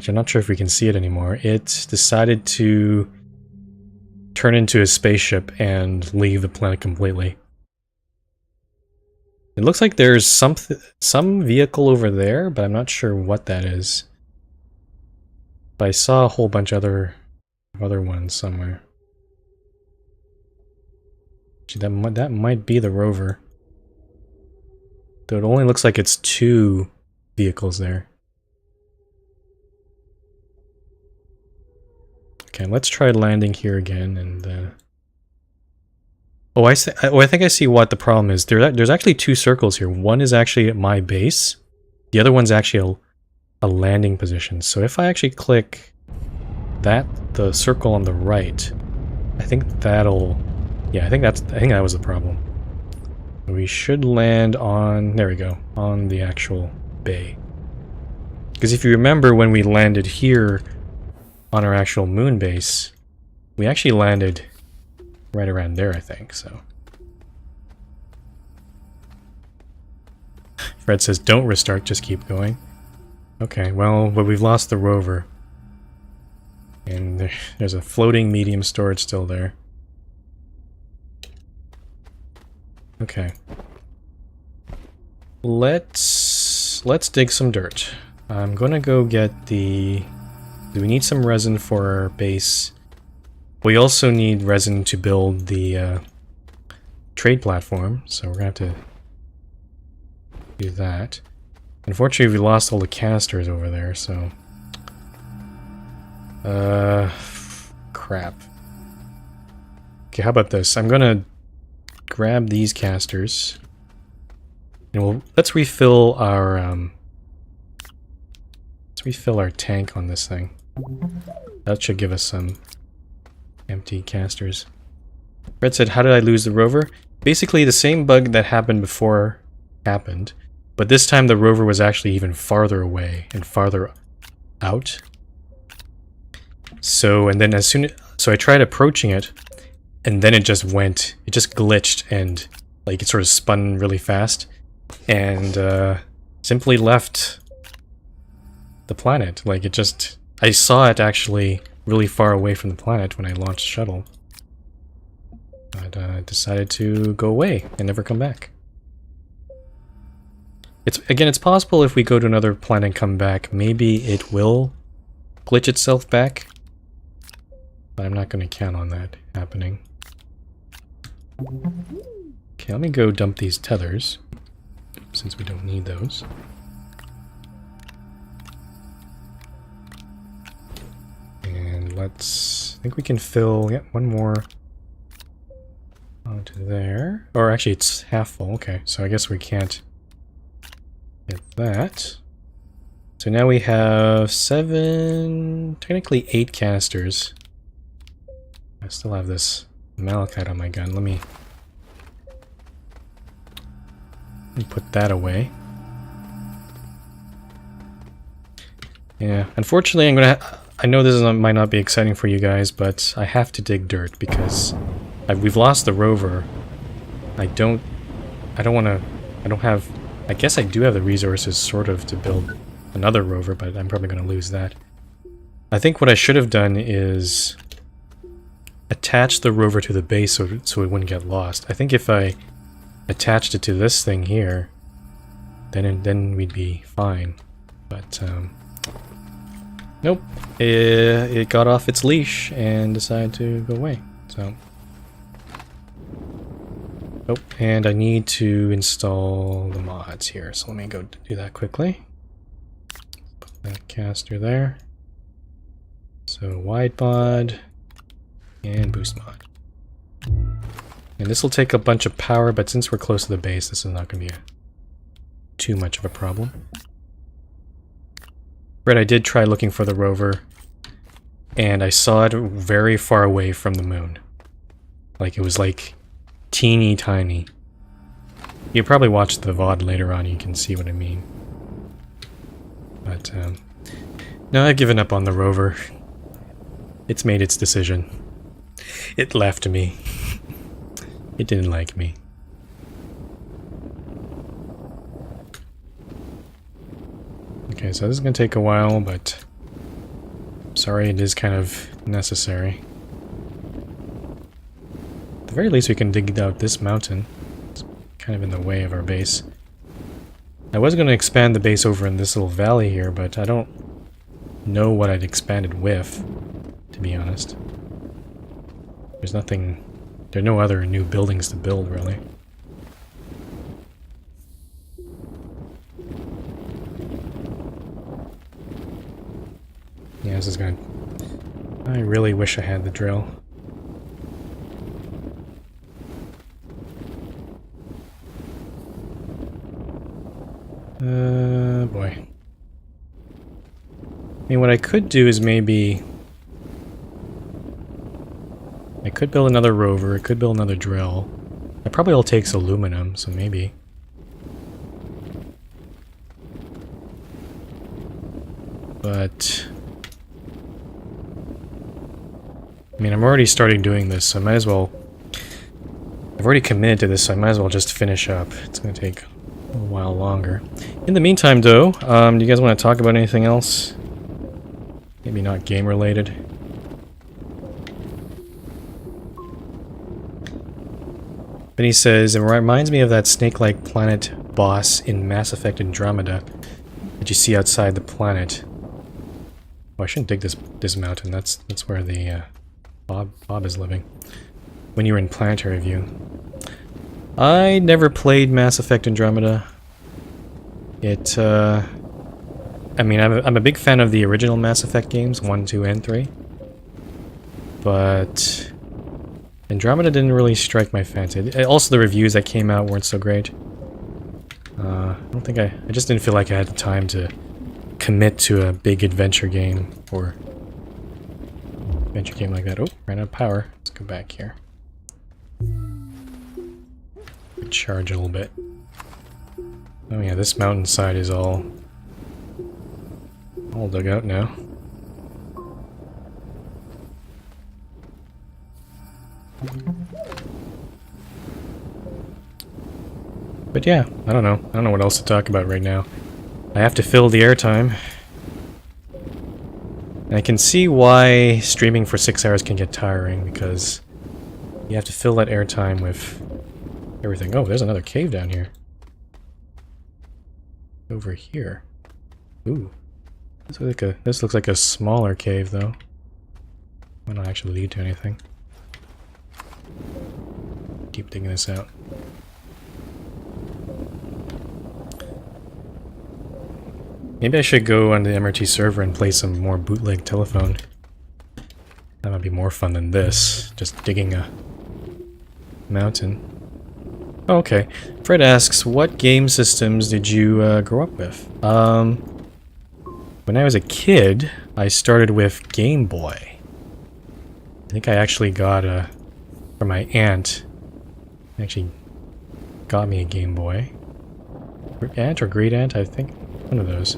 I'm not sure if we can see it anymore. It decided to turn into a spaceship and leave the planet completely. It looks like there's some vehicle over there, but I'm not sure what that is. But I saw a whole bunch of other ones somewhere. Gee, that might be the rover. Though it only looks like it's 2 vehicles there. Okay, let's try landing here again and Oh, I think I see what the problem is. There's actually 2 circles here. One is actually at my base. The other one's actually a landing position. So if I actually click the circle on the right, I think that'll... Yeah, I think that was the problem. We should land on... There we go. On the actual bay. Because if you remember when we landed here on our actual moon base, we actually landed right around there, I think, so. Fred says, don't restart, just keep going. Okay, well, but we've lost the rover. And there's a floating medium storage still there. Okay. Let's dig some dirt. I'm gonna go get the... Do we need some resin for our base? We also need resin to build the trade platform, so we're gonna have to do that. Unfortunately, we lost all the canisters over there, so... crap. Okay, how about this? I'm gonna grab these casters, and let's refill our tank on this thing. That should give us some empty casters. Fred said, how did I lose the rover? Basically, the same bug that happened before happened, but this time the rover was actually even farther away and farther out. So, and then so I tried approaching it, and then it just glitched, and like it sort of spun really fast, and simply left the planet. Like I saw it actually really far away from the planet when I launched shuttle. But I decided to go away and never come back. It's possible if we go to another planet and come back, maybe it will glitch itself back. But I'm not going to count on that happening. Okay, let me go dump these tethers, since we don't need those. And I think we can fill, one more onto there. Or actually it's half full, okay, so I guess we can't get that. So now we have technically 8 canisters. I still have this malachite on my gun. Let me put that away. Yeah, unfortunately I know this might not be exciting for you guys, but I have to dig dirt because we've lost the rover. I guess I do have the resources sort of to build another rover, but I'm probably going to lose that. I think what I should have done is attach the rover to the base so it wouldn't get lost. I think if I attached it to this thing here, then we'd be fine. But nope, it got off its leash and decided to go away. So, oh, and I need to install the mods here. So let me go do that quickly. Put that caster there. So wide mod and boost mod. And this will take a bunch of power, but since we're close to the base, this is not going to be too much of a problem. Right, I did try looking for the rover, and I saw it very far away from the moon. Like, it was like teeny tiny. You probably watch the VOD later on, you can see what I mean. But, no, I've given up on the rover. It's made its decision. It left me. It didn't like me. Okay, so this is going to take a while, but sorry, it is kind of necessary. At the very least, we can dig out this mountain. It's kind of in the way of our base. I was going to expand the base over in this little valley here, but I don't know what I'd expand it with, to be honest. There's nothing... There are no other new buildings to build, really. Yeah, this is gonna... I really wish I had the drill. Boy. I mean, what I could do is maybe... I could build another rover, I could build another drill. That probably all takes aluminum, so maybe. But... I mean, I'm already starting doing this, so I might as well... I've already committed to this, so I might as well just finish up. It's going to take a while longer. In the meantime, though, do you guys want to talk about anything else? Maybe not game-related. Then he says, it reminds me of that snake-like planet boss in Mass Effect Andromeda that you see outside the planet. Oh, I shouldn't dig this mountain. That's where the Bob is living. When you were in Planetary View. I never played Mass Effect Andromeda. It, I mean, I'm a big fan of the original Mass Effect games, 1, 2, and 3. But... Andromeda didn't really strike my fancy. Also, the reviews that came out weren't so great. I don't think I just didn't feel like I had the time to commit to a big adventure game or adventure game like that. Oh, ran out of power. Let's go back here. Charge a little bit. Oh yeah, this mountainside is all dug out now. But yeah, I don't know what else to talk about right now. I have to fill the airtime. And I can see why streaming for 6 hours can get tiring, because you have to fill that airtime with everything. Oh, there's another cave down here. Over here. Ooh. This looks like a smaller cave, though. Might not actually lead to anything. Keep digging this out. Maybe I should go on the MRT server and play some more bootleg telephone. That might be more fun than this, just digging a mountain. Oh, okay. Fred asks, what game systems did you grow up with? When I was a kid, I started with Game Boy. I think I actually got from my aunt. Actually got me a Game Boy. Aunt or great aunt, I think. One of those.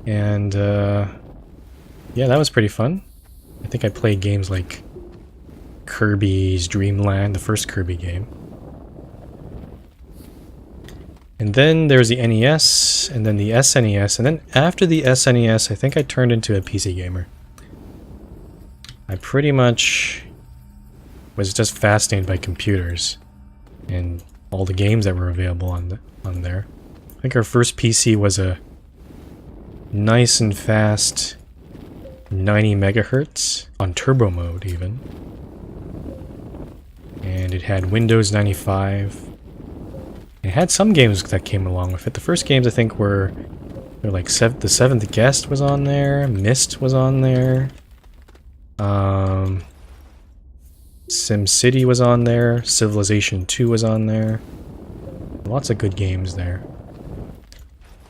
And, yeah, that was pretty fun. I think I played games like Kirby's Dream Land, the first Kirby game. And then there's the NES, and then the SNES, and then after the SNES, I think I turned into a PC gamer. I pretty much was just fascinated by computers and all the games that were available on there. I think our first PC was a nice and fast 90 megahertz on turbo mode even. And it had Windows 95. It had some games that came along with it. The first games I think were like The Seventh Guest was on there, Myst was on there. SimCity was on there, Civilization 2 was on there. Lots of good games there.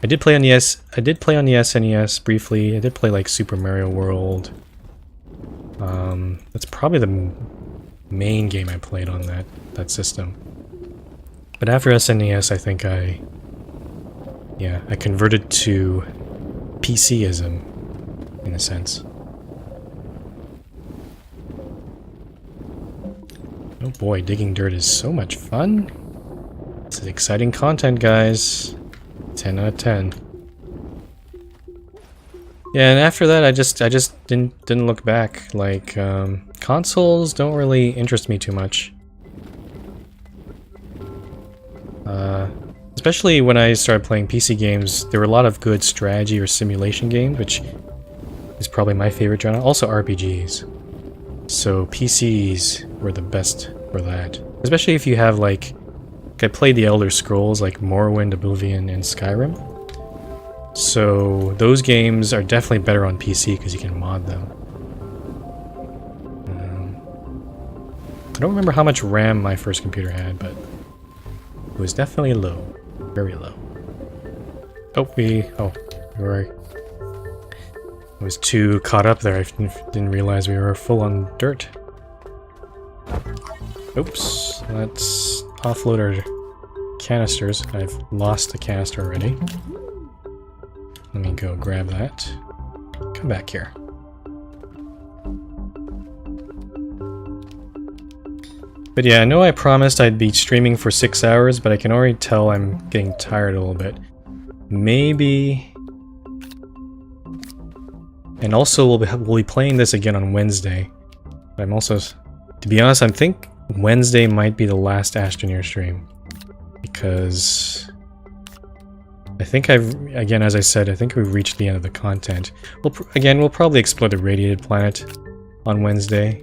I did play on the SNES briefly. I did play like Super Mario World. That's probably the main game I played on that system. But after SNES, I think I converted to PCism in a sense. Oh boy, digging dirt is so much fun. This is exciting content, guys. 10 out of 10. Yeah, and after that, I just didn't look back. Like, consoles don't really interest me too much. Especially when I started playing PC games, there were a lot of good strategy or simulation games, which is probably my favorite genre. Also RPGs. So PCs were the best for that. Especially if you have like I played the Elder Scrolls like Morrowind, Oblivion, and Skyrim. So those games are definitely better on PC because you can mod them. I don't remember how much RAM my first computer had, but it was definitely low. Very low. I was too caught up there. I didn't realize we were full on dirt. Oops. Let's offload our canisters. I've lost the canister already. Let me go grab that. Come back here. But yeah, I know I promised I'd be streaming for 6 hours, but I can already tell I'm getting tired a little bit. Maybe... And also, we'll be playing this again on Wednesday. But I'm also... To be honest, I think Wednesday might be the last Astroneer stream. Because... I think again, as I said, I think we've reached the end of the content. We'll probably explore the Radiated planet on Wednesday.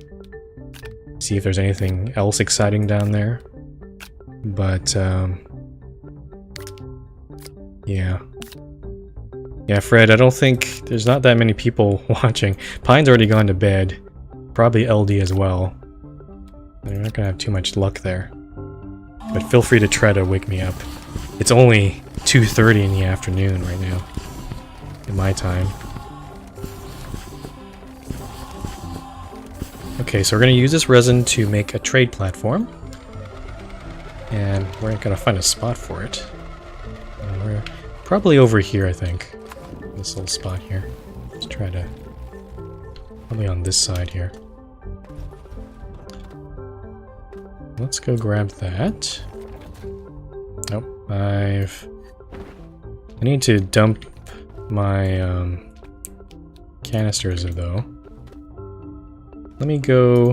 See if there's anything else exciting down there. But, yeah. Yeah, Fred, I don't think... There's not that many people watching. Pine's already gone to bed. Probably LD as well. You're not gonna have too much luck there. But feel free to try to wake me up. It's only 2:30 in the afternoon right now. In my time. Okay, so we're going to use this resin to make a trade platform. And we're going to find a spot for it. We're probably over here, I think. This little spot here. Let's try to... Probably on this side here. Let's go grab that. Nope, I need to dump my canisters though. Let me go...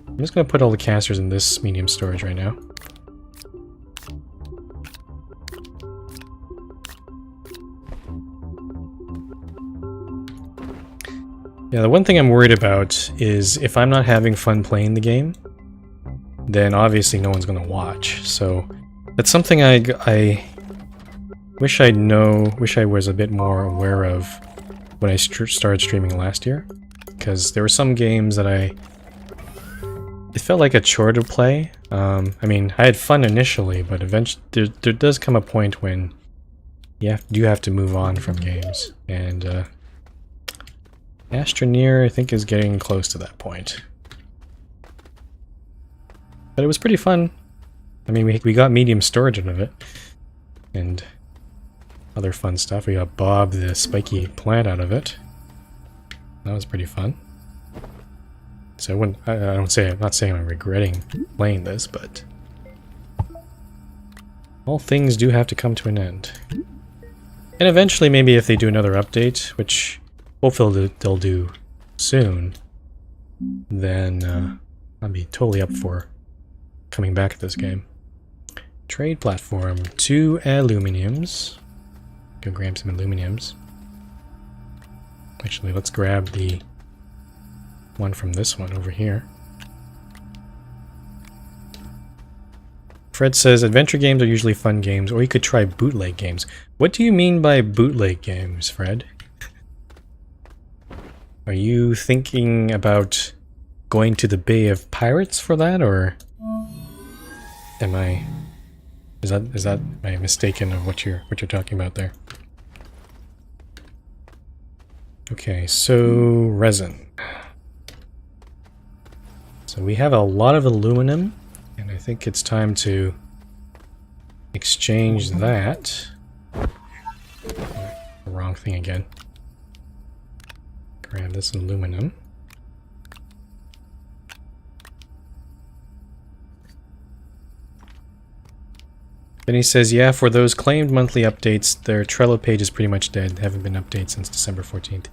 I'm just going to put all the canisters in this medium storage right now. Yeah, the one thing I'm worried about is if I'm not having fun playing the game, then obviously no one's going to watch. So that's something I wish I was a bit more aware of when I started streaming last year. Because there were some games that it felt like a chore to play. I mean, I had fun initially, but eventually there does come a point when you have to move on from games. And Astroneer, I think, is getting close to that point. But it was pretty fun. I mean, we got medium storage out of it. And other fun stuff. We got Bob the spiky plant out of it. That was pretty fun. So I'm not saying I'm regretting playing this, but all things do have to come to an end. And eventually, maybe if they do another update, which hopefully they'll do soon, then I'll be totally up for coming back at this game. Trade platform, 2 aluminiums. Go grab some aluminiums. Actually, let's grab the one from this one over here. Fred says, adventure games are usually fun games, or you could try bootleg games. What do you mean by bootleg games, Fred? Are you thinking about going to the Bay of Pirates for that, or am I... Is that my mistaken of what you're talking about there? Okay, so resin. So we have a lot of aluminum, and I think it's time to exchange that. Wrong thing again. Grab this aluminum. Then he says, yeah, for those claimed monthly updates, their Trello page is pretty much dead. They haven't been updated since December 14th.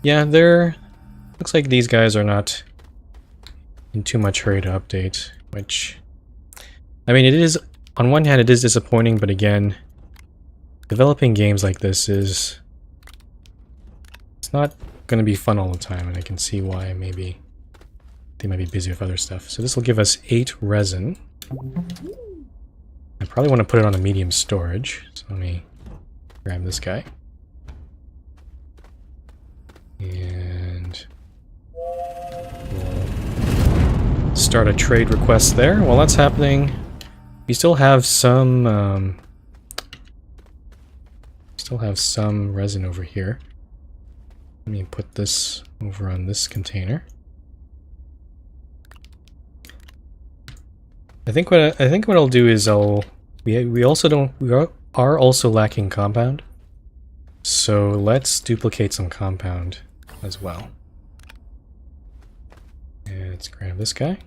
Yeah, looks like these guys are not in too much hurry to update, which... I mean, it is on one hand, it is disappointing, but again, developing games like this is... It's not going to be fun all the time, and I can see why maybe they might be busy with other stuff. So this will give us 8 resin. I probably want to put it on a medium storage, so let me grab this guy. And we'll start a trade request there. While that's happening, we still have some resin over here. Let me put this over on this container. I think what I'll do is we are also lacking compound. So let's duplicate some compound as well. And let's grab this guy.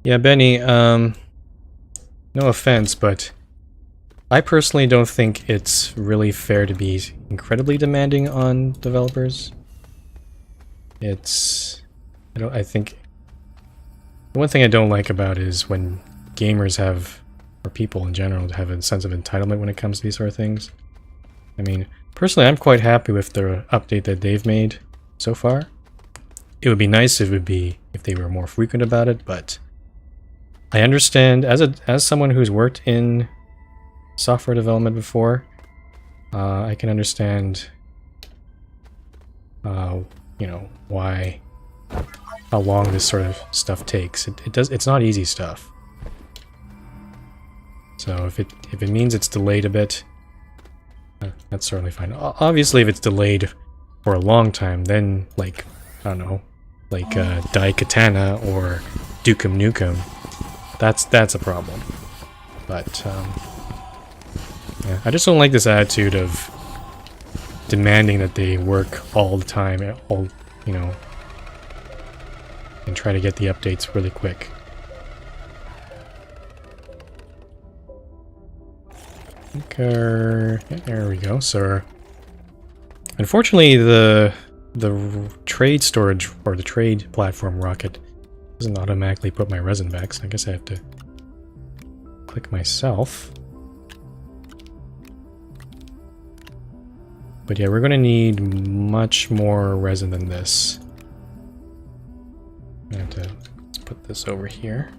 Yeah, Benny, no offense, but I personally don't think it's really fair to be incredibly demanding on developers. I think the one thing I don't like about it is when gamers have, or people in general, have a sense of entitlement when it comes to these sort of things. I mean, personally, I'm quite happy with the update that they've made so far. It would be nice if they were more frequent about it, but I understand, as someone who's worked in software development before, I can understand, you know, how long this sort of stuff takes. It's not easy stuff. So if it means it's delayed a bit, that's certainly fine. Obviously, if it's delayed for a long time, then like, I don't know, like Daikatana or Dukem Nukem, that's a problem. But yeah, I just don't like this attitude of demanding that they work all the time, you know, and try to get the updates really quick. Okay, yeah, there we go. So, unfortunately, the trade storage or the trade platform rocket doesn't automatically put my resin back, so I guess I have to click myself. But yeah, we're going to need much more resin than this. I have to let's put this over here.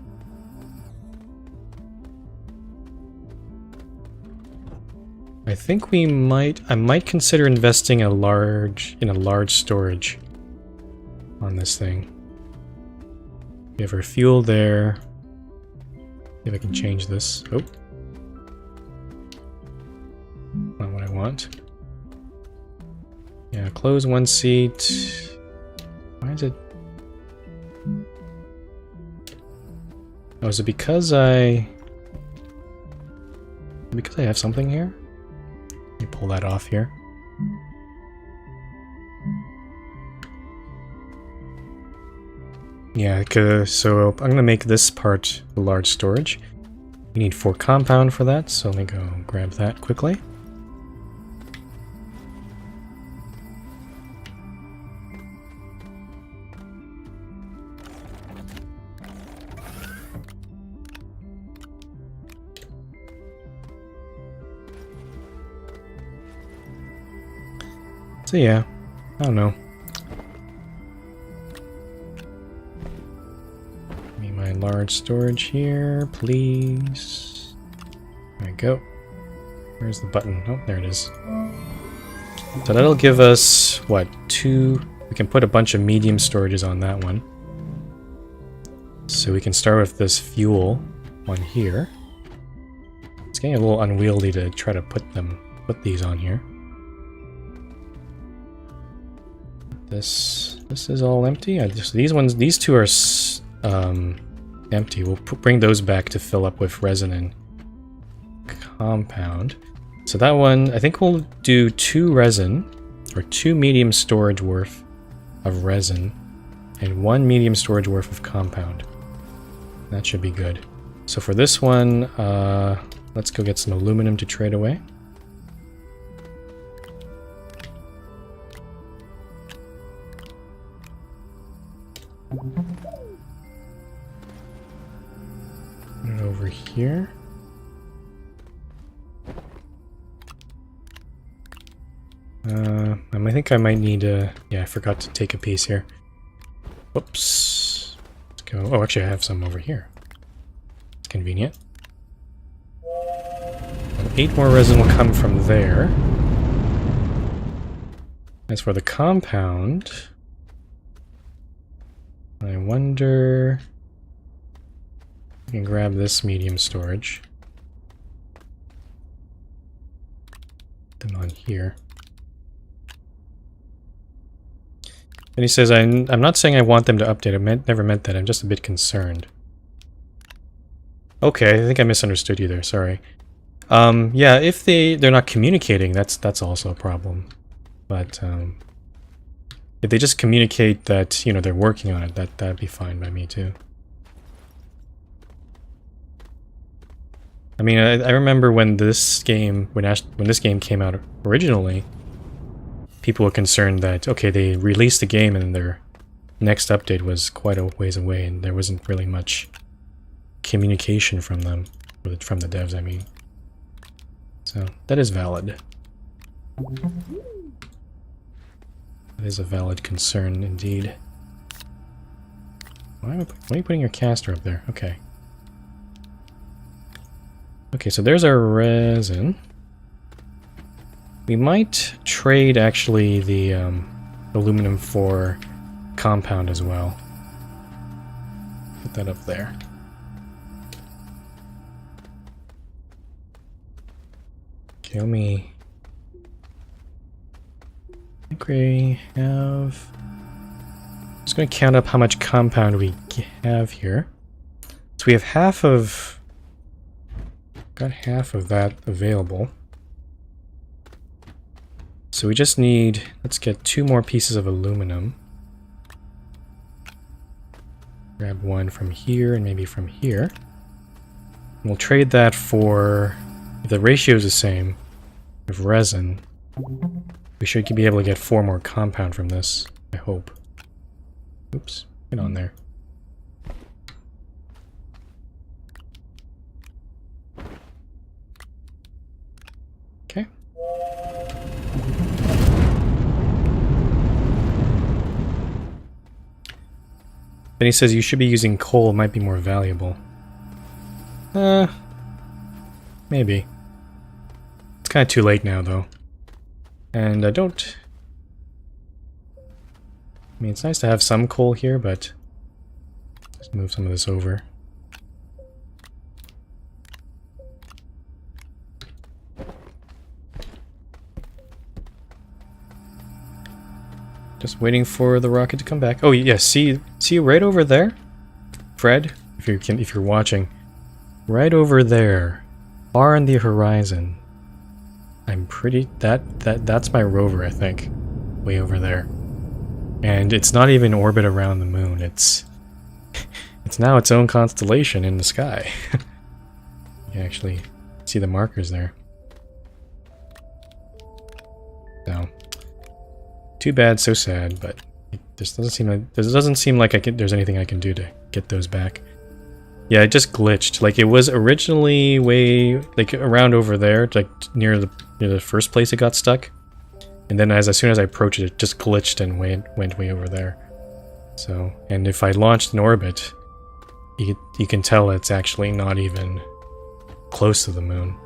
I think I might consider investing in a large storage on this thing. We have our fuel there. See if I can change this. Oh. Not what I want. Yeah, close one seat. Why is it? Oh, is it because I have something here? Let me pull that off here. Yeah, so I'm gonna make this part a large storage. We need 4 compound for that, so let me go grab that quickly. So yeah, I don't know. Give me my large storage here, please. There we go. Where's the button? Oh, there it is. So that'll give us, what, 2... We can put a bunch of medium storages on that one. So we can start with this fuel one here. It's getting a little unwieldy to try to put these on here. This is all empty. These two are empty. We'll bring those back to fill up with resin and compound. So that one, I think we'll do 2 resin, or 2 medium storage worth of resin, and 1 medium storage worth of compound. That should be good. So for this one, let's go get some aluminum to trade away. Put it over here. I think I might need a... Yeah, I forgot to take a piece here. Whoops. Let's go... Oh, actually I have some over here. It's convenient. 8 more resin will come from there. As for the compound... I wonder... I can grab this medium storage. Put them on here. And he says, I'm not saying I want them to update. Never meant that. I'm just a bit concerned. Okay, I think I misunderstood you there. Sorry. Yeah, if they're not communicating, that's also a problem. But if they just communicate that, you know, they're working on it, that'd be fine by me too. I mean, I remember when this game came out originally, people were concerned that, okay, they released the game and their next update was quite a ways away and there wasn't really much communication from them, from the devs, I mean. So, that is valid. That is a valid concern indeed. Why are you putting your caster up there? Okay. Okay, so there's our resin. We might trade, actually, the aluminum for compound as well. Put that up there. Okay, let me... I think we have... I'm just going to count up how much compound we have here. So we have half of... Got half of that available. So we just need, let's get 2 more pieces of aluminum. Grab one from here and maybe from here. And we'll trade that for, if the ratio is the same, of resin. We should be able to get 4 more compound from this, I hope. Oops, get on there. Okay. Then he says you should be using coal, it might be more valuable. Maybe. It's kind of too late now, though. And I don't... I mean, it's nice to have some coal here, but... Let's move some of this over. Just waiting for the rocket to come back. Oh yeah, see right over there, Fred, if you're watching, right over there, far on the horizon. I'm pretty that's my rover, I think, way over there, and it's not even in orbit around the moon. It's now its own constellation in the sky. You actually see the markers there. So. Too bad, so sad, but it just doesn't seem like there's anything I can do to get those back. Yeah, it just glitched. Like it was originally way like around over there, like near the first place it got stuck, and then as soon as I approached it, it just glitched and went way over there. So, and if I launched in orbit, you can tell it's actually not even close to the moon.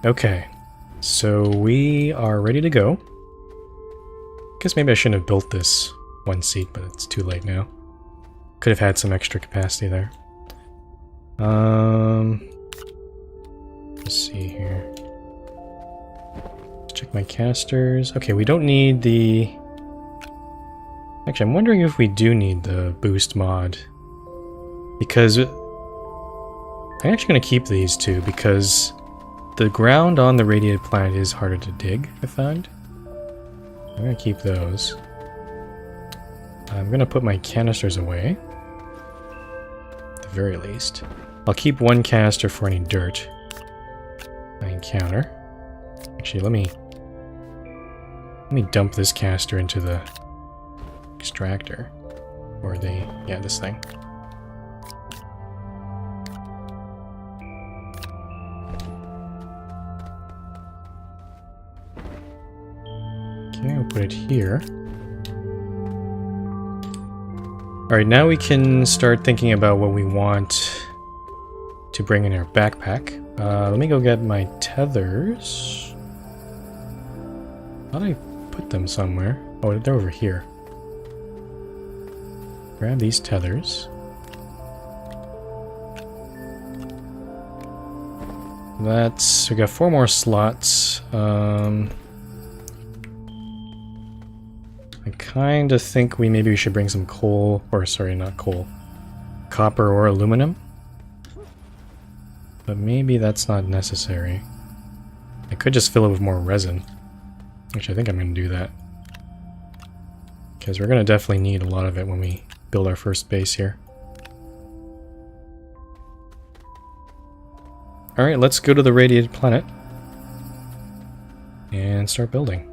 Okay, so we are ready to go. Guess maybe I shouldn't have built this one seat, but it's too late now. Could have had some extra capacity there. Let's see here. Let's check my casters. Okay, we don't need the... Actually, I'm wondering if we do need the boost mod. Because... I'm actually going to keep these two, because... The ground on the radiated planet is harder to dig, I found. I'm gonna keep those. I'm gonna put my canisters away. At the very least. I'll keep one canister for any dirt I encounter. Actually, let me Let me dump this caster into the extractor. Or the, yeah, this thing. Okay, we'll put it here. Alright, now we can start thinking about what we want to bring in our backpack. Let me go get my tethers. Thought I put them somewhere. Oh, they're over here. Grab these tethers. We got 4 more slots. I kind of think maybe we should bring some coal, or sorry, not coal, copper or aluminum. But maybe that's not necessary. I could just fill it with more resin, which I think I'm going to do that. Because we're going to definitely need a lot of it when we build our first base here. Alright, let's go to the radiated planet and start building.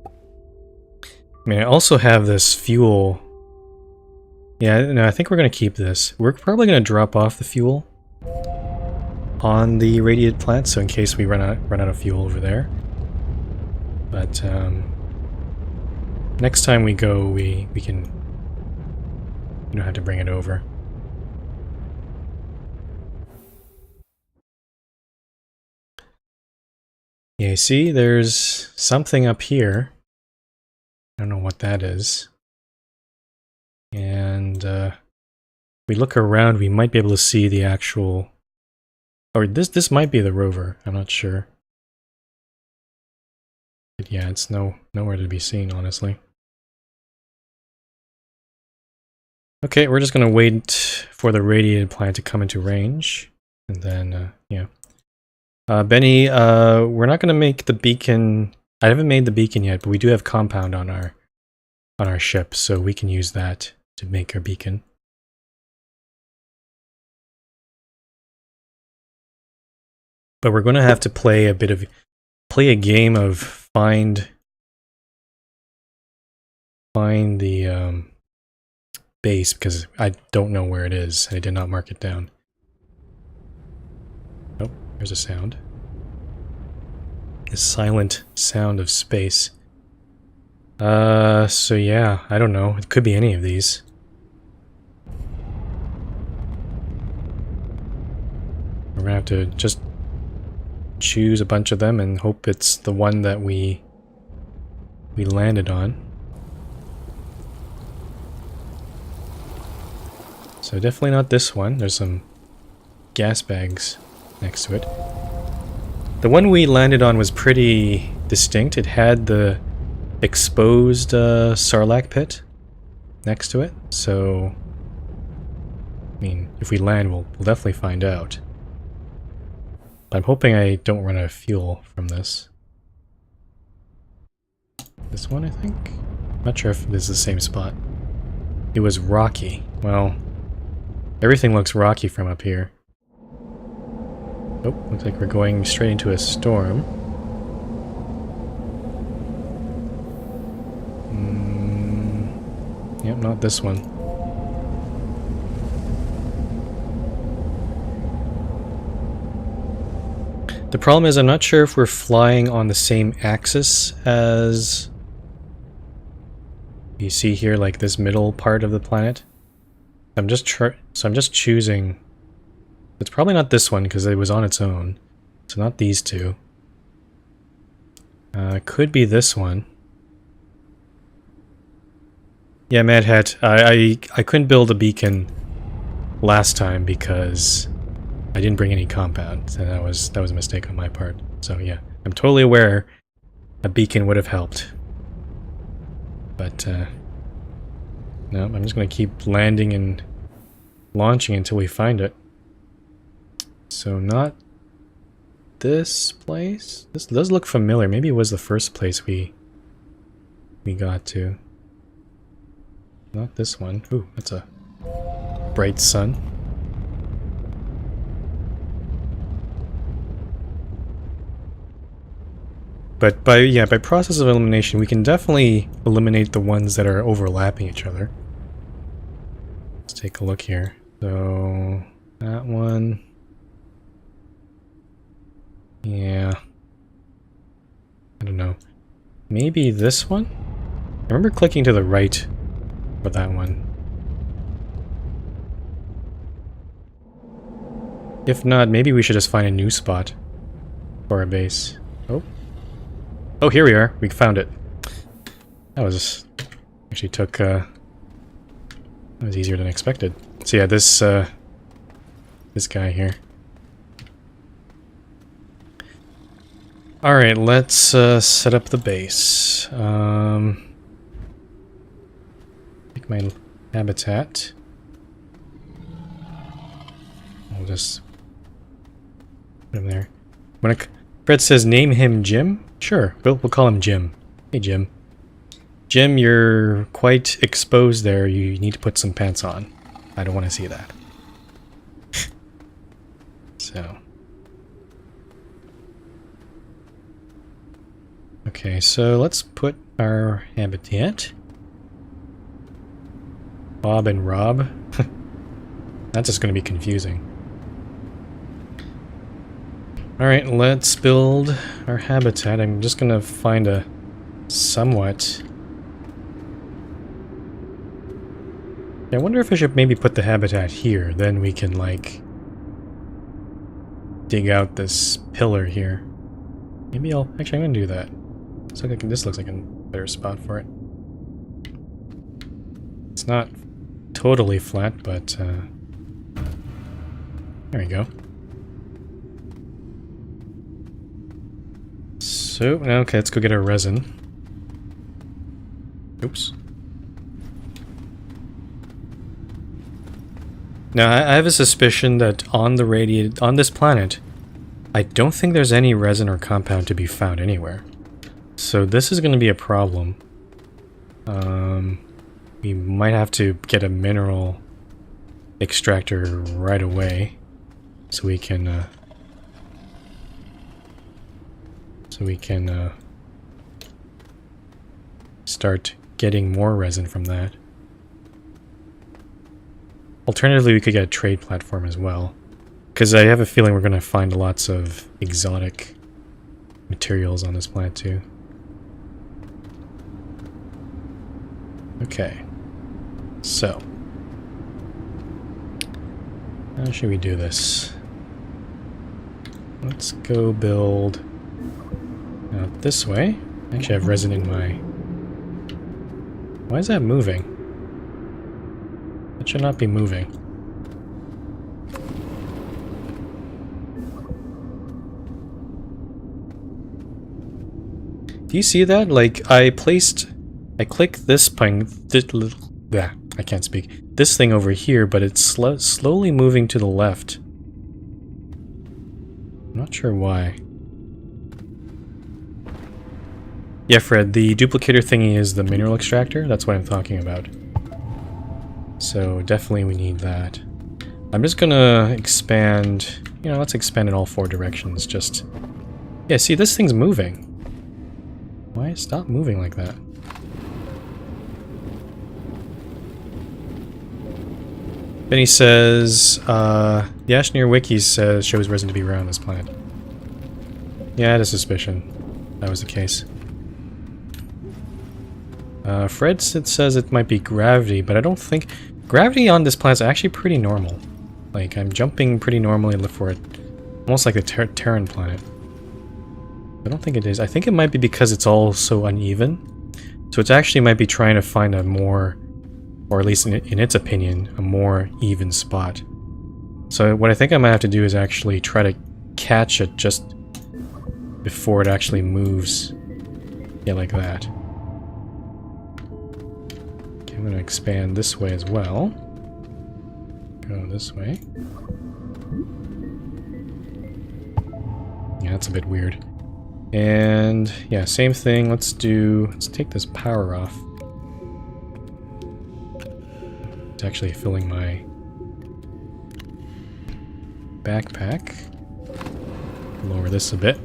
I mean, I also have this fuel. Yeah, no, I think we're going to keep this. We're probably going to drop off the fuel on the radiated planet, so in case we run out of fuel over there. But next time we go, we don't have to bring it over. Yeah, see, there's something up here. I don't know what that is. And we look around, we might be able to see the actual... Or this might be the rover, I'm not sure. But yeah, it's nowhere to be seen, honestly. Okay, we're just gonna wait for the radiated planet to come into range. And then, yeah. Benny, we're not gonna make the beacon... I haven't made the beacon yet, but we do have compound on our ship, so we can use that to make our beacon. But we're gonna have to play a game of find the base, because I don't know where it is. I did not mark it down. Oh, there's a sound. The silent sound of space. So yeah, I don't know. It could be any of these. We're gonna have to just choose a bunch of them and hope it's the one that we landed on. So definitely not this one. There's some gas bags next to it. The one we landed on was pretty distinct. It had the exposed Sarlacc pit next to it, so I mean, if we land, we'll definitely find out. I'm hoping I don't run out of fuel from this. This one, I think? Not sure if this is the same spot. It was rocky. Well, everything looks rocky from up here. Oh, looks like we're going straight into a storm. Yep, not this one. The problem is I'm not sure if we're flying on the same axis as you see here, like this middle part of the planet. I'm just choosing. It's probably not this one because it was on its own. So not these two. Could be this one. Yeah, Mad Hat. I couldn't build a beacon last time because I didn't bring any compound, and that was a mistake on my part. So yeah, I'm totally aware a beacon would have helped. But no, I'm just gonna keep landing and launching until we find it. So not this place. This does look familiar. Maybe it was the first place we got to. Not this one. Ooh, that's a bright sun. But by process of elimination, we can definitely eliminate the ones that are overlapping each other. Let's take a look here. So that one, yeah, I don't know. Maybe this one? I remember clicking to the right for that one. If not, maybe we should just find a new spot for our base. Oh. Oh, here we are. We found it. That was... actually took, that was easier than expected. So yeah, this guy here. Alright, let's set up the base. Pick my habitat. I'll just put him there. When Fred says name him Jim, sure, we'll call him Jim. Hey Jim. Jim, you're quite exposed there. You need to put some pants on. I don't want to see that. So. Okay, so let's put our habitat. Bob and Rob. That's just going to be confusing. Alright, let's build our habitat. I'm just going to find a somewhat... I wonder if I should maybe put the habitat here. Then we can, like, dig out this pillar here. Maybe I'll... actually, I'm going to do that. So this looks like a better spot for it. It's not totally flat, but there we go. So, okay, let's go get our resin. Oops. Now, I have a suspicion that on the radiated... on this planet, I don't think there's any resin or compound to be found anywhere. So this is going to be a problem. We might have to get a mineral extractor right away, so we can start getting more resin from that. Alternatively, we could get a trade platform as well, because I have a feeling we're going to find lots of exotic materials on this planet too. Okay, so how should we do this? Let's go build out this way. Actually, I have resin in my... Why is that moving? That should not be moving. Do you see that? Like, I click this thing, I can't speak. This thing over here, but it's slowly moving to the left. I'm not sure why. Yeah, Fred, the duplicator thingy is the mineral extractor. That's what I'm talking about. So definitely we need that. I'm just gonna expand, you know, let's expand in all four directions. Just, yeah, see, this thing's moving. Why stop moving like that? Then he says, the Astroneer wiki shows resin to be rare on this planet. Yeah, I had a suspicion that was the case. Fred says it might be gravity, but I don't think... Gravity on this planet is actually pretty normal. Like, I'm jumping pretty normally for it. Almost like a Terran planet. I don't think it is. I think it might be because it's all so uneven. So it actually might be trying to find a more, or at least in its opinion, a more even spot. So what I think I might have to do is actually try to catch it just before it actually moves. Yeah, like that. Okay, I'm going to expand this way as well. Go this way. Yeah, that's a bit weird. And yeah, same thing. Let's take this power off. It's actually filling my backpack. Lower this a bit.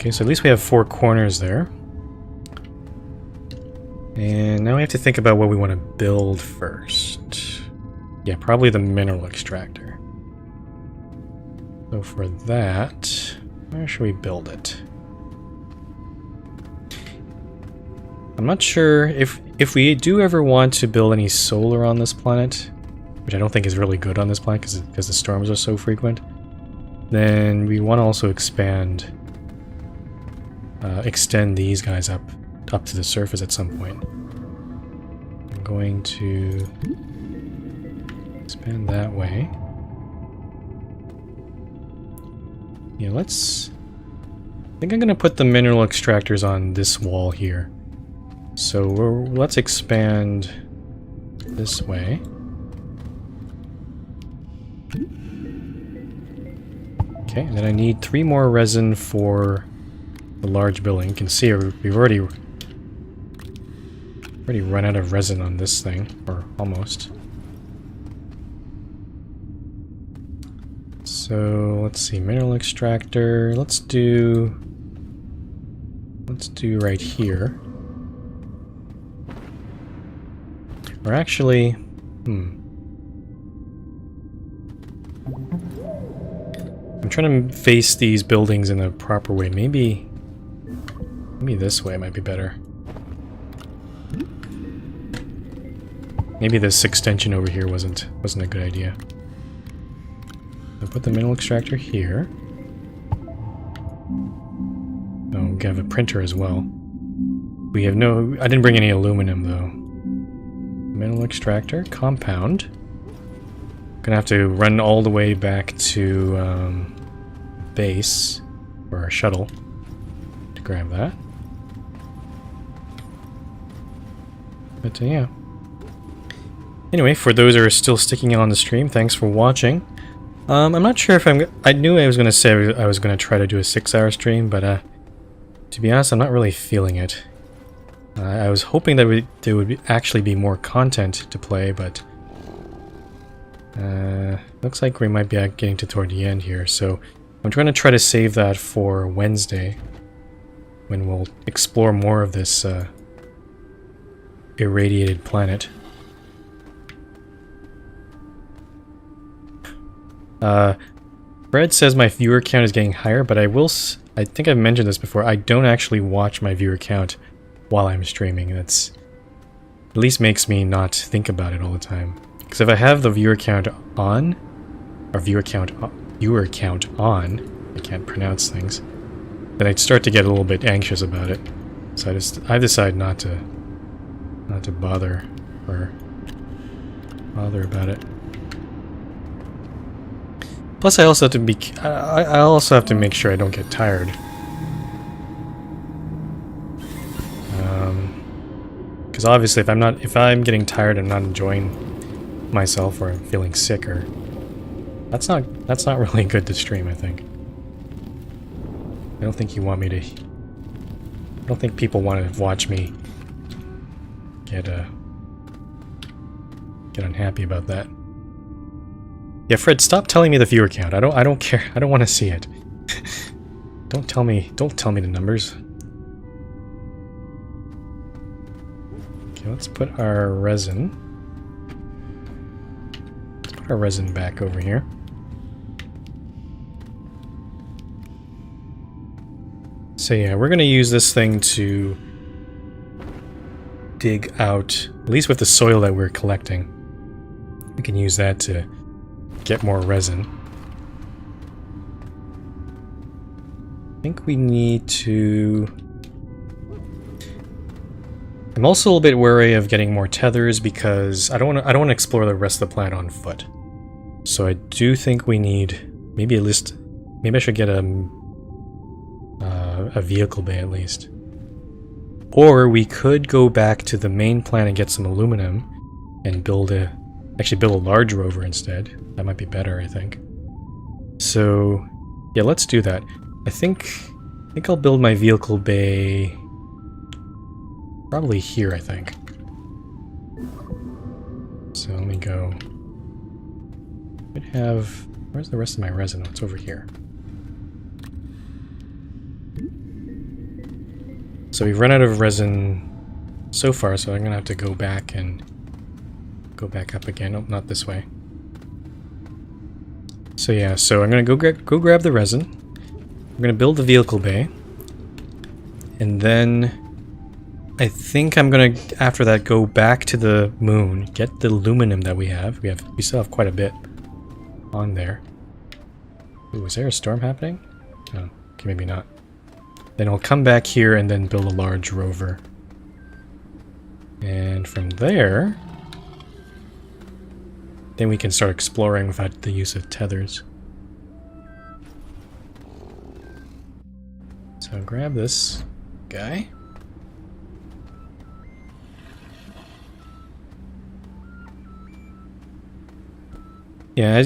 Okay, so at least we have 4 corners there. And now we have to think about what we want to build first. Yeah, probably the mineral extractor. So for that, where should we build it? I'm not sure if we do ever want to build any solar on this planet, which I don't think is really good on this planet because the storms are so frequent, then we want to also extend these guys up to the surface at some point. I'm going to expand that way. Yeah, I think I'm going to put the mineral extractors on this wall here. So let's expand this way. Okay, and then I need 3 more resin for the large building. You can see we've already run out of resin on this thing, or almost. So let's see, mineral extractor. Let's do right here. Or actually, I'm trying to face these buildings in the proper way. Maybe this way might be better. Maybe this extension over here wasn't a good idea. I'll put the mineral extractor here. Oh, we have a printer as well. We have no... I didn't bring any aluminum, though. Mineral extractor, compound. Gonna have to run all the way back to base, or our shuttle, to grab that. But yeah. Anyway, for those who are still sticking on the stream, thanks for watching. I'm not sure if I knew I was going to say I was going to try to do a 6-hour stream, but to be honest, I'm not really feeling it. I was hoping that there would actually be more content to play, but looks like we might be getting toward the end here. So I'm trying to try to save that for Wednesday, when we'll explore more of this irradiated planet. Fred says my viewer count is getting higher, but I think I've mentioned this before, I don't actually watch my viewer count while I'm streaming. That's at least makes me not think about it all the time. Because if I have the viewer count on, or viewer count on, I can't pronounce things, then I'd start to get a little bit anxious about it. So I decided not to bother about it. Plus, I also have to make sure I don't get tired. Because obviously, if I'm getting tired and not enjoying myself, or I'm feeling sick, or that's not really good to stream. I think. I don't think you want me to. I don't think people want to watch me get unhappy about that. Yeah, Fred, stop telling me the viewer count. I don't care. I don't want to see it. Don't tell me the numbers. Okay, let's put our resin. Let's put our resin back over here. So yeah, we're gonna use this thing to dig out, at least with the soil that we're collecting. We can use that to get more resin. I think we need to... I'm also a little bit wary of getting more tethers because I don't want to explore the rest of the planet on foot. So I do think we need maybe I should get a vehicle bay at least. Or we could go back to the main planet and get some aluminum and build a large rover instead. That might be better, I think. So, yeah, let's do that. I think I'll build my vehicle bay probably here, I think. So let me go. Where's the rest of my resin? Oh, it's over here. So we've run out of resin so far, so I'm gonna have to go back and go back up again. Oh, not this way. So yeah, so I'm gonna go grab the resin. I'm gonna build the vehicle bay, and then I think I'm gonna, after that, go back to the moon, get the aluminum that we have. We still have quite a bit on there. Ooh, is there a storm happening? Oh, okay, maybe not. Then I'll come back here and then build a large rover. And from there, then we can start exploring without the use of tethers. So I'll grab this guy. Yeah,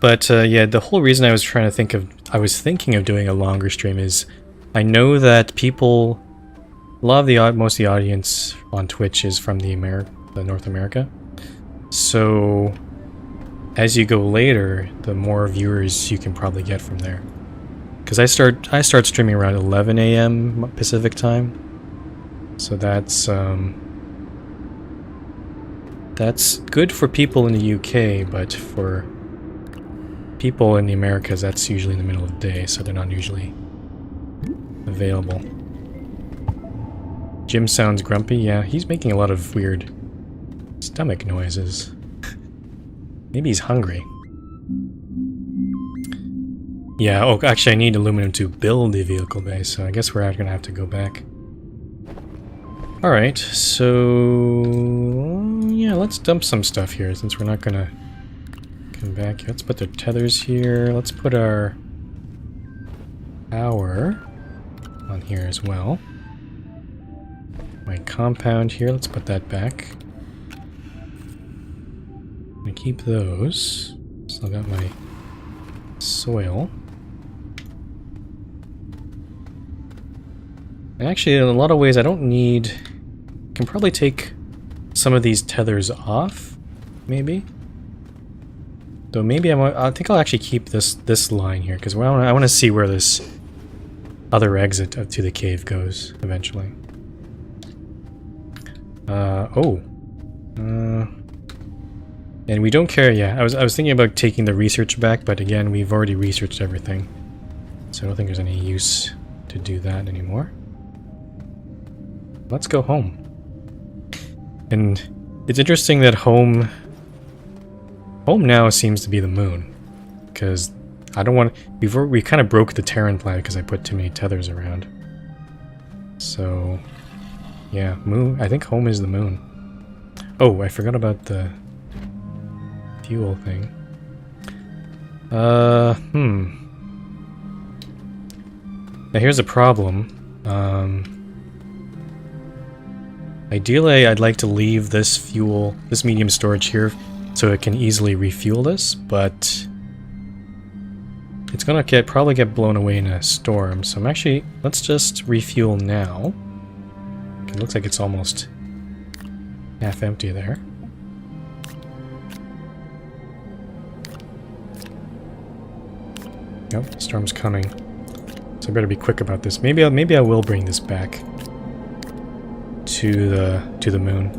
but yeah, the whole reason I was thinking of doing a longer stream is I know that people, most of the audience on Twitch is from the North America. So as you go later, the more viewers you can probably get from there. Because I start streaming around 11 a.m. Pacific time. So that's good for people in the UK, but for people in the Americas, that's usually in the middle of the day, so they're not usually available. Jim sounds grumpy. Yeah, he's making a lot of weird stomach noises. Maybe he's hungry. Yeah, oh, actually I need aluminum to build the vehicle base, so I guess we're gonna have to go back. Alright, so yeah, let's dump some stuff here since we're not gonna come back here. Let's put the tethers here. Let's put our power on here as well. My compound here, let's put that back. I'm gonna keep those. Still got my soil. And actually, in a lot of ways, I don't need... can probably take some of these tethers off, maybe. Though maybe I think I'll actually keep this line here because I want to see where this other exit to the cave goes eventually. And we don't care. Yeah, I was thinking about taking the research back, but again, we've already researched everything, so I don't think there's any use to do that anymore. Let's go home. And it's interesting that home now seems to be the moon, because I don't want... we kind of broke the Terran planet because I put too many tethers around. So yeah, moon. I think home is the moon. Oh, I forgot about the fuel thing. Now here's a problem. Ideally, I'd like to leave this medium storage here, so it can easily refuel this, but it's gonna probably get blown away in a storm. So let's just refuel now. It looks like it's almost half empty there. Nope, the storm's coming. So I better be quick about this. Maybe I will bring this back to the moon.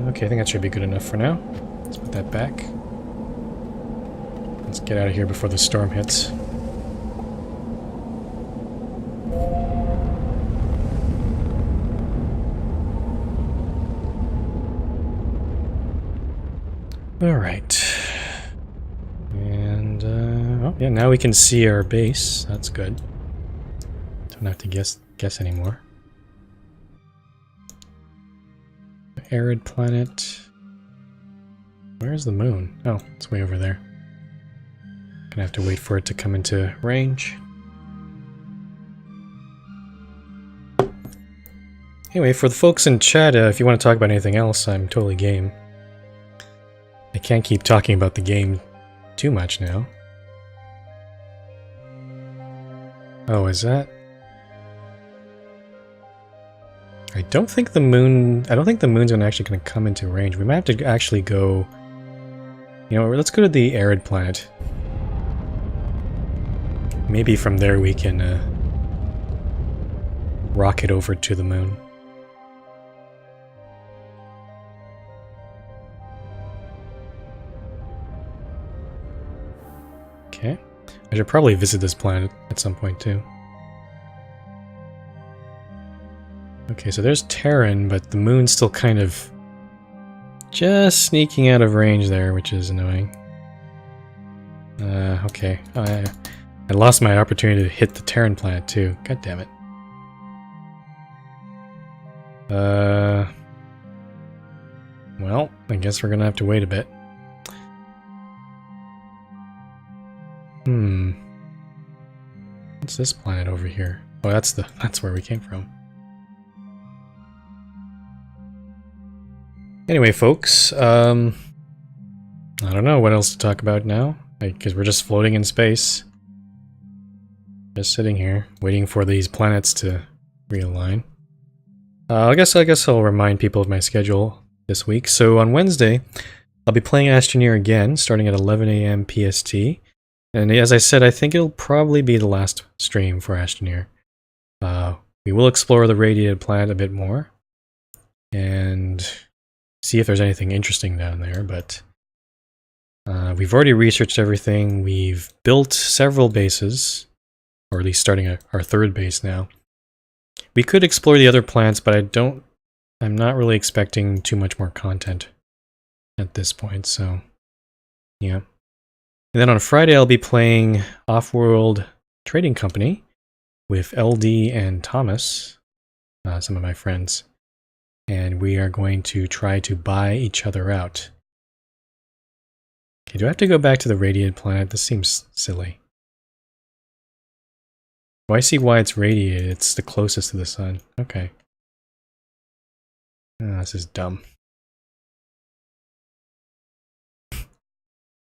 Okay, I think that should be good enough for now. Let's put that back. Let's get out of here before the storm hits. Alright. And, oh yeah, now we can see our base. That's good. Don't have to guess anymore. Arid planet. Where's the moon? Oh, it's way over there. Gonna have to wait for it to come into range. Anyway, for the folks in chat, if you want to talk about anything else, I'm totally game. I can't keep talking about the game too much now. Oh, is that? I don't think the moon's actually gonna come into range. We might have to actually go... You know, let's go to the arid planet. Maybe from there we can rocket over to the moon. Okay. I should probably visit this planet at some point too. Okay, so there's Terran, but the moon's still kind of just sneaking out of range there, which is annoying. Okay. I lost my opportunity to hit the Terran planet too. God damn it. Well, I guess we're gonna have to wait a bit. What's this planet over here? Oh, that's where we came from. Anyway, folks, I don't know what else to talk about now, because we're just floating in space. Just sitting here, waiting for these planets to realign. I guess I'll remind people of my schedule this week. So on Wednesday, I'll be playing Astroneer again, starting at 11 AM PST. And as I said, I think it'll probably be the last stream for Astroneer. We will explore the Radiated planet a bit more, and see if there's anything interesting down there, but we've already researched everything. We've built several bases, or at least starting our third base now. We could explore the other planets, but I'm not really expecting too much more content at this point, so yeah. And then on Friday, I'll be playing Off-World Trading Company with LD and Thomas, some of my friends. And we are going to try to buy each other out. Okay, do I have to go back to the Radiated planet? This seems silly. Oh, I see why it's radiated. It's the closest to the sun. Okay. Oh, this is dumb.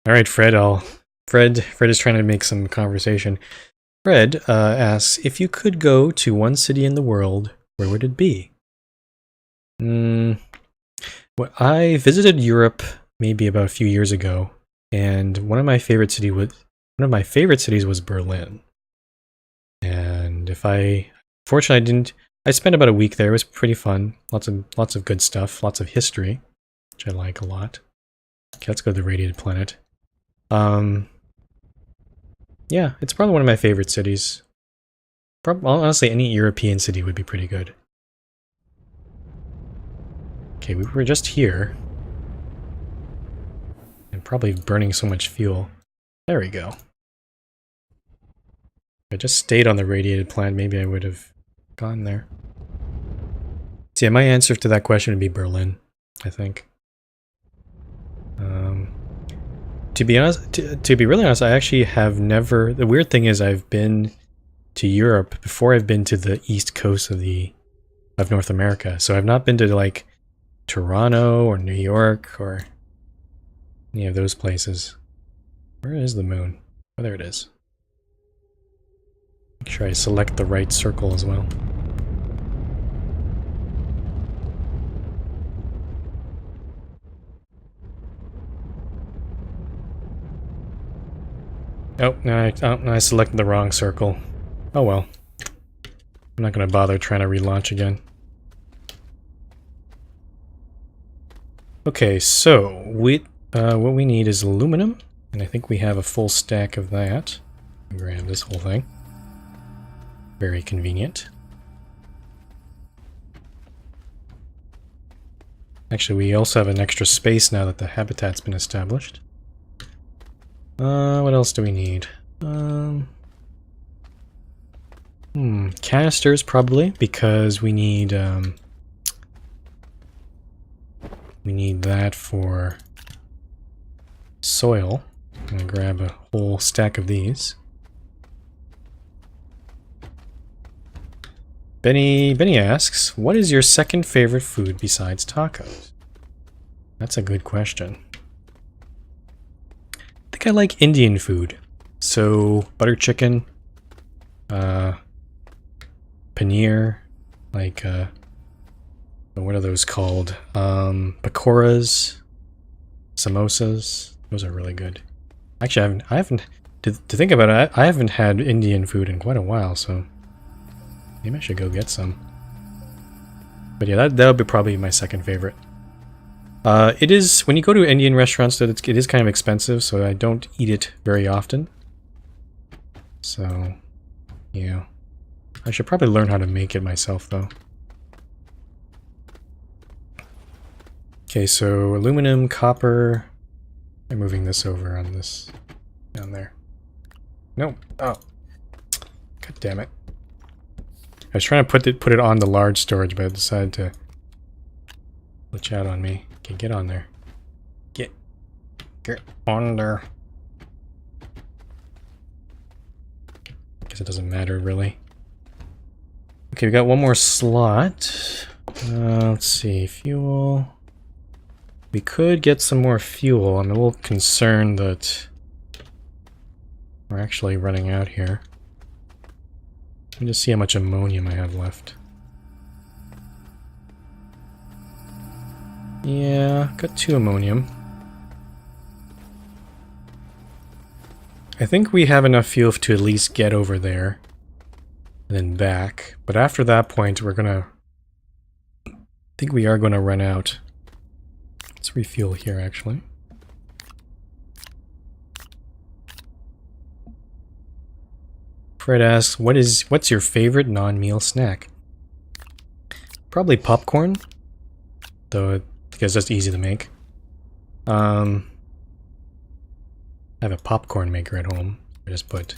Alright, Fred is trying to make some conversation. Fred asks, if you could go to one city in the world, where would it be? Well, I visited Europe maybe about a few years ago, and one of my favorite cities was Berlin. And fortunately I spent about a week there. It was pretty fun. Lots of good stuff, lots of history, which I like a lot. Okay, let's go to the Radiated planet. Yeah, it's probably one of my favorite cities. Honestly, any European city would be pretty good. Okay, we were just here. And probably burning so much fuel. There we go. If I just stayed on the Radiated planet, maybe I would have gone there. So yeah, my answer to that question would be Berlin, I think. To be honest, to be really honest, I actually have never... The weird thing is I've been to Europe before I've been to the east coast of North America. So I've not been to like Toronto or New York or any of those places. Where is the moon? Oh, there it is. Make sure I select the right circle as well. Oh, no, I selected the wrong circle. Oh well. I'm not gonna bother trying to relaunch again. Okay, so what we need is aluminum, and I think we have a full stack of that. Grab this whole thing. Very convenient. Actually, we also have an extra space now that the habitat's been established. What else do we need? Canisters probably, because we need that for soil. I'm gonna grab a whole stack of these. Benny asks, what is your second favorite food besides tacos? That's a good question. I think I like Indian food. So, butter chicken, paneer, like, what are those called? Pakoras, samosas. Those are really good. Actually, I haven't to think about it, I haven't had Indian food in quite a while, so Maybe I should go get some. But yeah, that would be probably my second favorite. It is, when you go to Indian restaurants, it is kind of expensive, so I don't eat it very often. So, yeah. I should probably learn how to make it myself, though. Okay, so aluminum, copper. I'm moving this over on this down there. No. Oh. God damn it. I was trying to put it on the large storage, but I decided to glitch out on me. Okay, get on there. Get on there. Guess it doesn't matter, really. Okay, we got one more slot. Let's see, fuel. We could get some more fuel. I'm a little concerned that we're actually running out here. Let me just see how much ammonium I have left. Yeah, got 2 ammonium. I think we have enough fuel to at least get over there and then back. But after that point, we're gonna... I think we are gonna run out. Let's refuel here, actually. Fred asks, what's your favorite non-meal snack? Probably popcorn, though because that's easy to make. I have a popcorn maker at home. I just put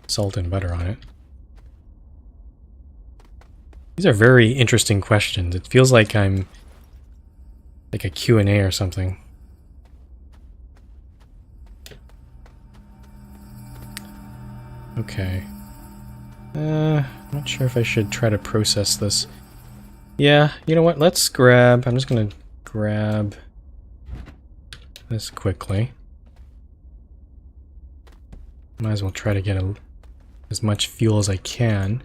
salt and butter on it. These are very interesting questions. It feels like I'm like a Q&A or something. Okay. I'm not sure if I should try to process this. Yeah, you know what? Let's grab... I'm just gonna grab this quickly. Might as well try to get as much fuel as I can.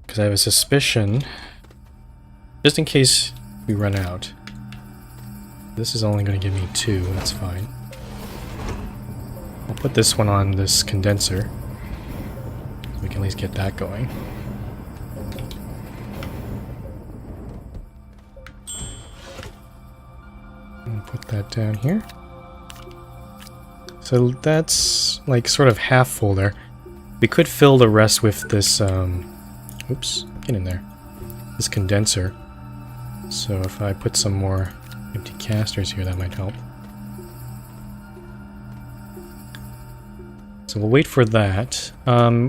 Because I have a suspicion, just in case we run out. This is only going to give me 2, that's fine. I'll put this one on this condenser. So we can at least get that going. And put that down here. So that's like sort of half full there. We could fill the rest with this, oops, get in there. This condenser. So if I put some more empty canisters here, that might help. So we'll wait for that.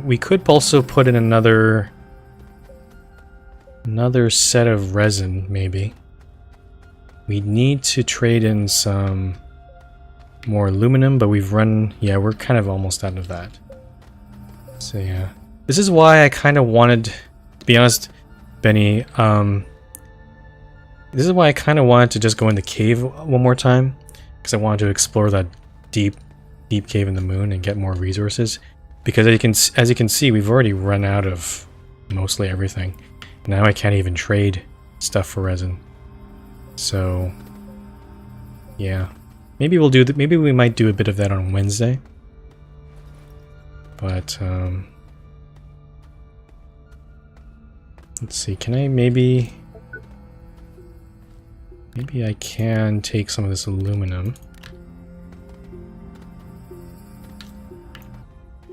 We could also put in another set of resin, maybe. We need to trade in some more aluminum, but we've run... yeah, we're kind of almost out of that. So yeah. This is why I kind of wanted... to be honest, Benny, this is why I kind of wanted to just go in the cave one more time. Because I wanted to explore that deep cave in the moon and get more resources. Because as you can see, we've already run out of mostly everything. Now I can't even trade stuff for resin. So, yeah. Maybe we'll do that. Maybe we might do a bit of that on Wednesday. But, let's see, can I maybe I can take some of this aluminum.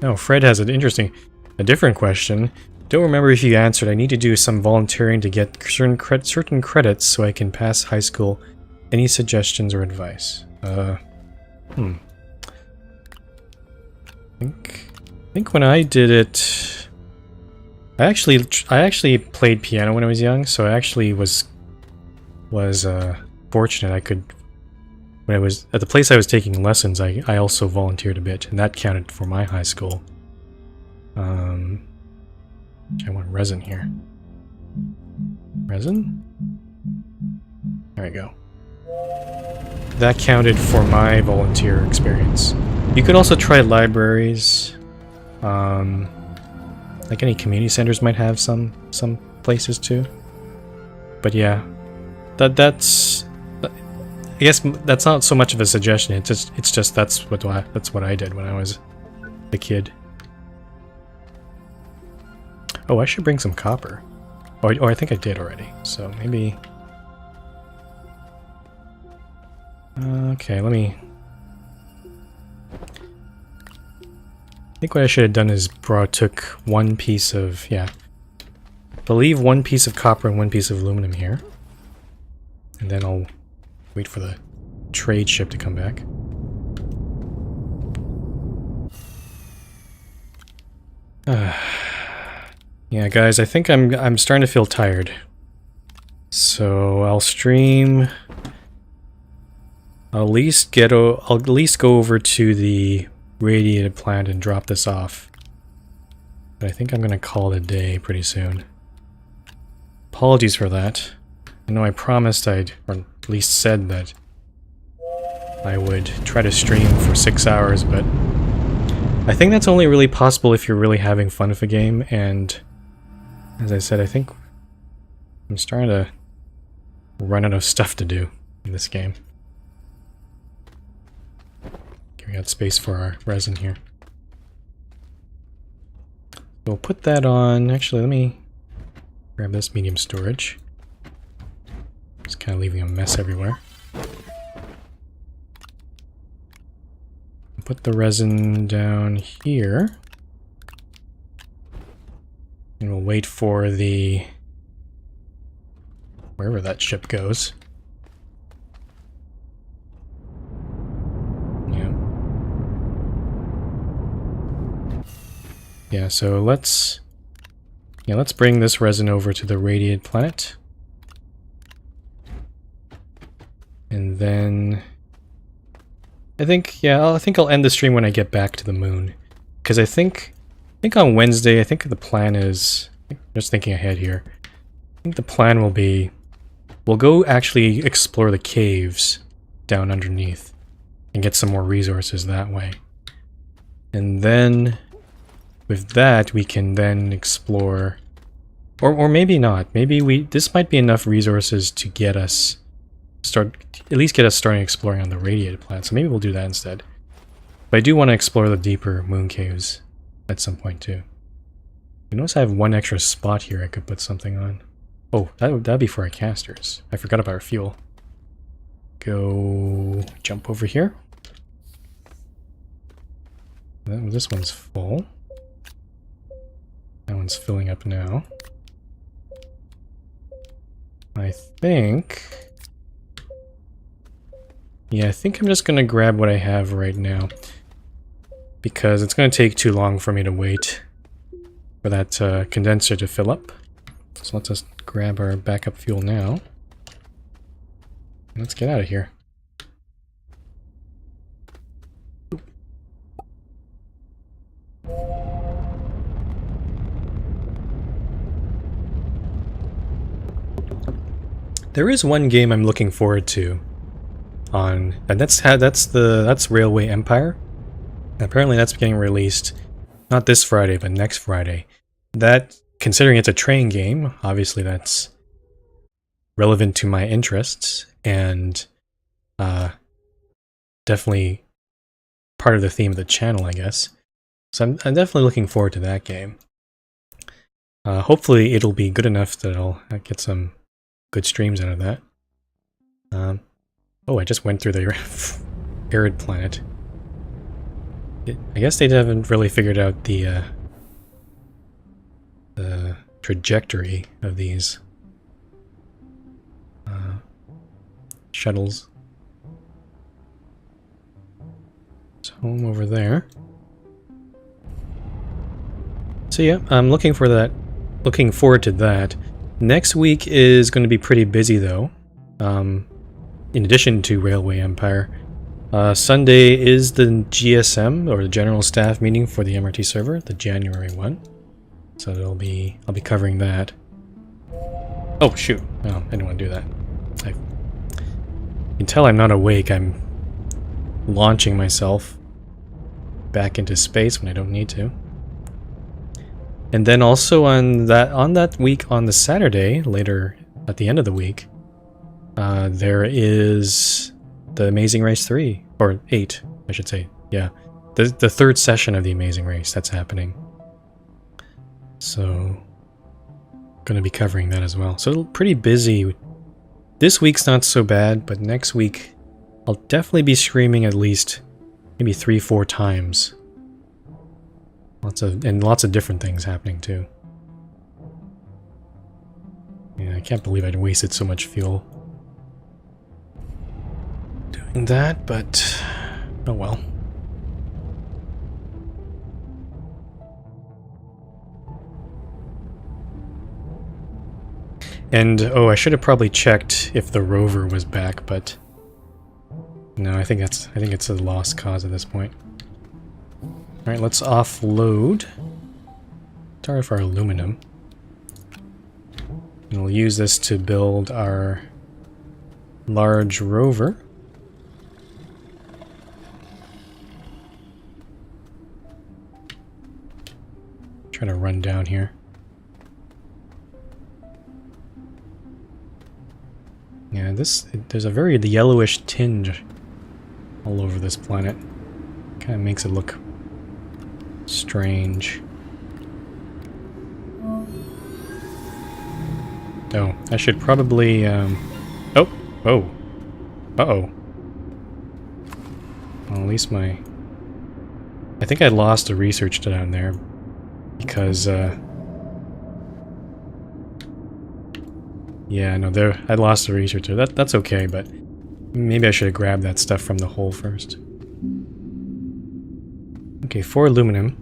Oh, Fred has a different question. Don't remember if you answered. I need to do some volunteering to get certain credits so I can pass high school. Any suggestions or advice? I think when I did it, I actually played piano when I was young, so I actually was fortunate. I could, when I was at the place I was taking lessons, I also volunteered a bit, and that counted for my high school. I want resin here. Resin? There we go. That counted for my volunteer experience. You could also try libraries. Like any community centers might have some places too. But yeah, that's I guess that's not so much of a suggestion. It's just that's what I did when I was a kid. Oh, I should bring some copper. Oh, I think I did already. So maybe... Okay, let me... I think what I should have done is took one piece of... Yeah. I believe one piece of copper and one piece of aluminum here. And then I'll wait for the trade ship to come back. Yeah, guys, I think I'm starting to feel tired. So I'll stream. I'll at least go over to the radiated plant and drop this off. But I think I'm gonna call it a day pretty soon. Apologies for that. I know I promised or at least said that I would try to stream for 6 hours, but I think that's only really possible if you're really having fun with the game, and as I said, I think I'm starting to run out of stuff to do in this game. Okay, we got space for our resin here. We'll put that on. Actually, let me grab this medium storage. Just kind of leaving a mess everywhere. Put the resin down here. And we'll wait for the... wherever that ship goes. Yeah. Yeah, so let's bring this resin over to the radiated planet. And then I think I'll end the stream when I get back to the moon. Because I think on Wednesday, I think the plan is, just thinking ahead here, I think the plan will be, we'll go actually explore the caves down underneath and get some more resources that way. And then with that, we can then explore, or maybe not, maybe this might be enough resources to get us at least get us starting exploring on the radiated planet, so maybe we'll do that instead. But I do want to explore the deeper moon caves at some point too. You notice I have one extra spot here I could put something on. Oh, that'd be for our casters. I forgot about our fuel. Go jump over here. This one's full. That one's filling up now. I think... yeah, I think I'm just going to grab what I have right now, because it's going to take too long for me to wait for that condenser to fill up. So let's just grab our backup fuel now. Let's get out of here. There is one game I'm looking forward to. And that's Railway Empire. Apparently that's getting released not this Friday, but next Friday. That, considering it's a train game, obviously that's relevant to my interests, and definitely part of the theme of the channel, I guess. So I'm definitely looking forward to that game. Hopefully it'll be good enough that I'll get some good streams out of that. Oh, I just went through the arid planet. I guess they haven't really figured out the trajectory of these shuttles. It's home over there. So yeah, I'm looking forward to that. Next week is going to be pretty busy though. In addition to Railway Empire, Sunday is the GSM, or the General Staff meeting for the MRT server, the January one. So I'll be covering that. Oh shoot! Oh, I didn't want to do that. You can tell I'm not awake. I'm launching myself back into space when I don't need to. And then also on that week, on the Saturday, later at the end of the week, there is the Amazing Race 3, or 8, I should say. Yeah, the third session of the Amazing Race, that's happening. So going to be covering that as well. So pretty busy. This week's not so bad, but next week I'll definitely be streaming at least maybe 3-4 times. Lots of different things happening too. Yeah, I can't believe I'd wasted so much fuel doing that, but oh well. And oh, I should have probably checked if the rover was back, but no, I think it's a lost cause at this point. All right, let's offload. Start with our aluminum. And we'll use this to build our large rover. Try to run down here. Yeah, there's a very yellowish tinge all over this planet. Kind of makes it look strange. Oh, I should probably, oh! Uh-oh. Well, at least I think I lost a research down there, because, yeah, no, I lost the researcher. That's okay, but maybe I should have grabbed that stuff from the hole first. Okay, 4 aluminum.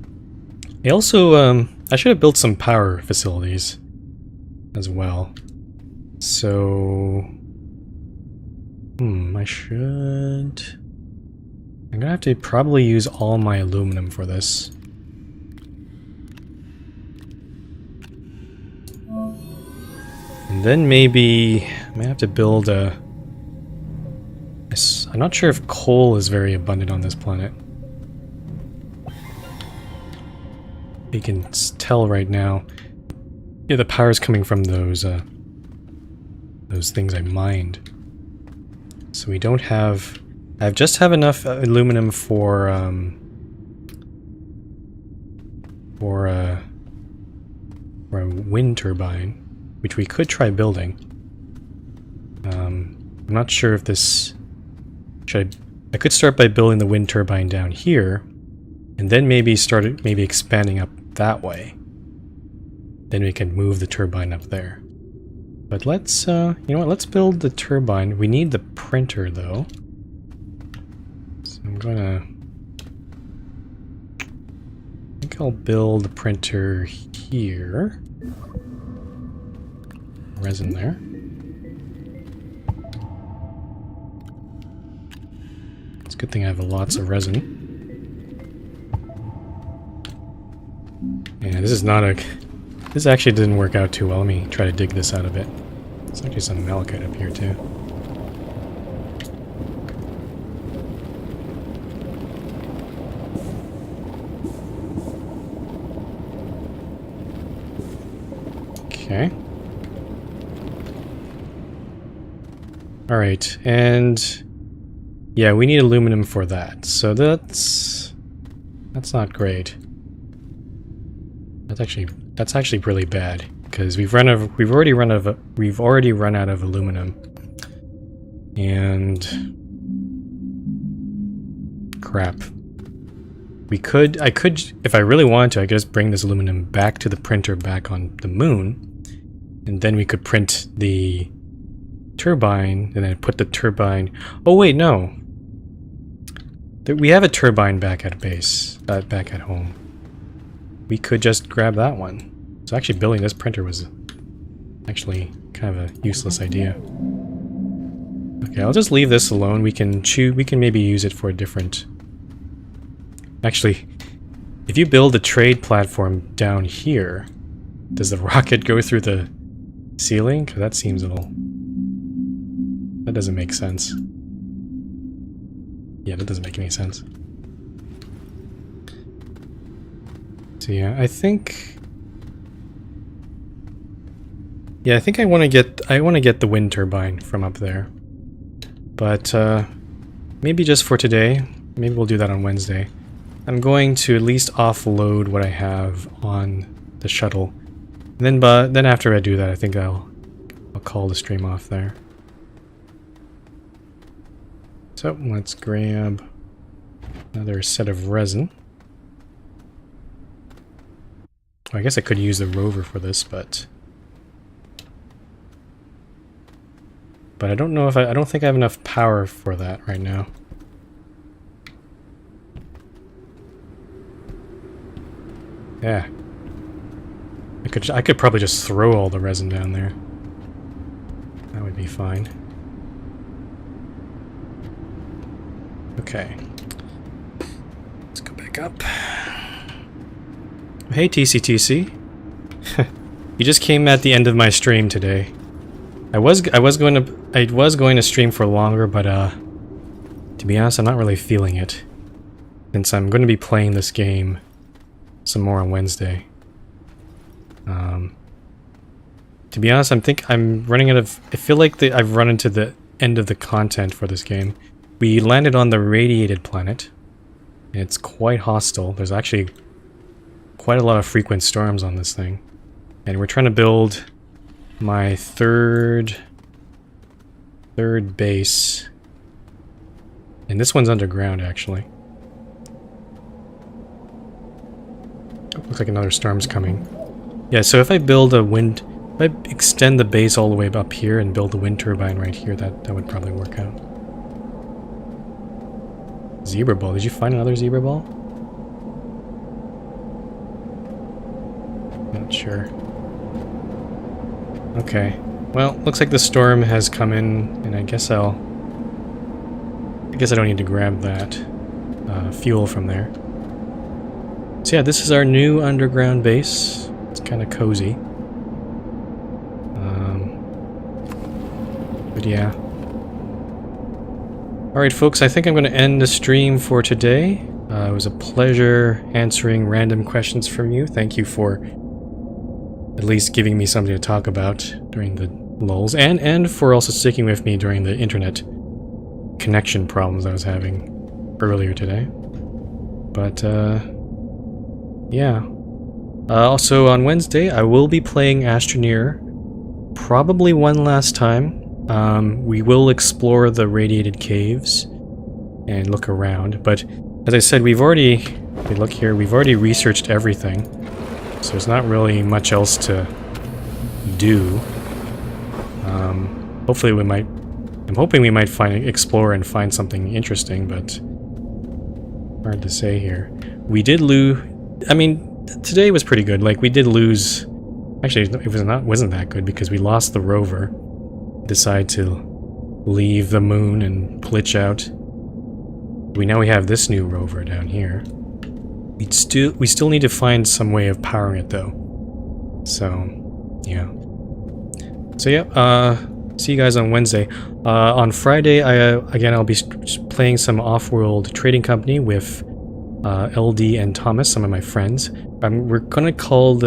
I also, I should have built some power facilities as well. So, I'm gonna have to probably use all my aluminum for this. And then maybe I might have to build a... I'm not sure if coal is very abundant on this planet. You can tell right now. Yeah, the power is coming from those things I mined. So we don't have... I just have enough aluminum for a wind turbine, which we could try building. I'm not sure if this... I could start by building the wind turbine down here, and then maybe start expanding up that way. Then we can move the turbine up there. But let's, you know what, let's build the turbine. We need the printer, though. So I'm gonna... I think I'll build the printer here. Resin there. It's a good thing I have lots of resin. Yeah, this is not a... This actually didn't work out too well. Let me try to dig this out a bit. There's actually some malachite up here too. Okay. Alright, and... yeah, we need aluminum for that. So that's not great. That's actually really bad, because we've already run out of aluminum. And crap. I could, if I really wanted to, I could just bring this aluminum back to the printer back on the moon, and then we could print the turbine, and then put the turbine... Oh wait, no. We have a turbine back at base, back at home. We could just grab that one. So actually building this printer was actually kind of a useless idea. Okay, I'll just leave this alone. We can maybe use it for a different... Actually, if you build a trade platform down here, does the rocket go through the ceiling? Because that seems a little... That doesn't make sense. Yeah, that doesn't make any sense. So yeah, I think I want to get the wind turbine from up there. But maybe just for today, maybe we'll do that on Wednesday. I'm going to at least offload what I have on the shuttle Then after I do that, I think I'll call the stream off there. So let's grab another set of resin. I guess I could use the rover for this, but I don't know if I don't think I have enough power for that right now. Yeah. I could probably just throw all the resin down there. That would be fine. Okay. Let's go back up. Hey TCTC. You just came at the end of my stream today. I was going to stream for longer, but to be honest, I'm not really feeling it. Since I'm going to be playing this game some more on Wednesday. To be honest, I'm running out of... I feel like I've run into the end of the content for this game. We landed on the Radiated planet. And it's quite hostile. There's actually quite a lot of frequent storms on this thing. And we're trying to build my third base. And this one's underground, actually. Oh, looks like another storm's coming. Yeah, so if I build a wind... If I extend the base all the way up here and build the wind turbine right here, that would probably work out. Zebra ball. Did you find another zebra ball? Not sure. Okay. Well, looks like the storm has come in, and I guess I don't need to grab that fuel from there. So yeah, this is our new underground base. It's kind of cozy. But yeah. Alright folks, I think I'm going to end the stream for today. It was a pleasure answering random questions from you. Thank you for at least giving me something to talk about during the lulls, and for also sticking with me during the internet connection problems I was having earlier today. But, yeah. Also on Wednesday, I will be playing Astroneer probably one last time. We will explore the Radiated caves and look around, but as I said, we've already researched everything, so there's not really much else to do. Hopefully I'm hoping we might explore and find something interesting, but hard to say here. We did lose, I mean, today was pretty good. Like, we did lose, actually it wasn't that good because we lost the rover. Decide to leave the moon and glitch out. We have this new rover down here. We still need to find some way of powering it though. So yeah. So yeah, see you guys on Wednesday. On Friday, I'll be playing some Off-World Trading Company with LD and Thomas, some of my friends. We're gonna call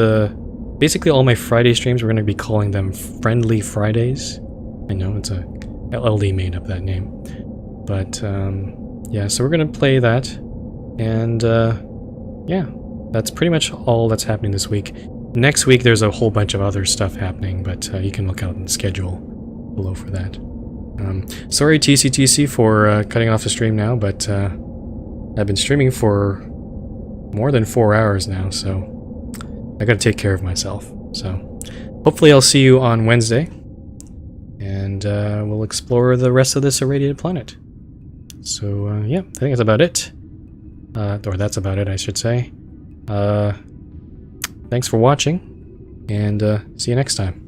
basically all my Friday streams, we're gonna be calling them Friendly Fridays. I know, it's a LD made up that name. But, yeah, so we're gonna play that. And, yeah, that's pretty much all that's happening this week. Next week, there's a whole bunch of other stuff happening, but you can look out in the schedule below for that. Sorry, TCTC, for cutting off the stream now, but I've been streaming for more than 4 hours now, so I gotta take care of myself. So, hopefully I'll see you on Wednesday. And we'll explore the rest of this irradiated planet. So, yeah, I think that's about it. Or that's about it, I should say. Thanks for watching, and see you next time.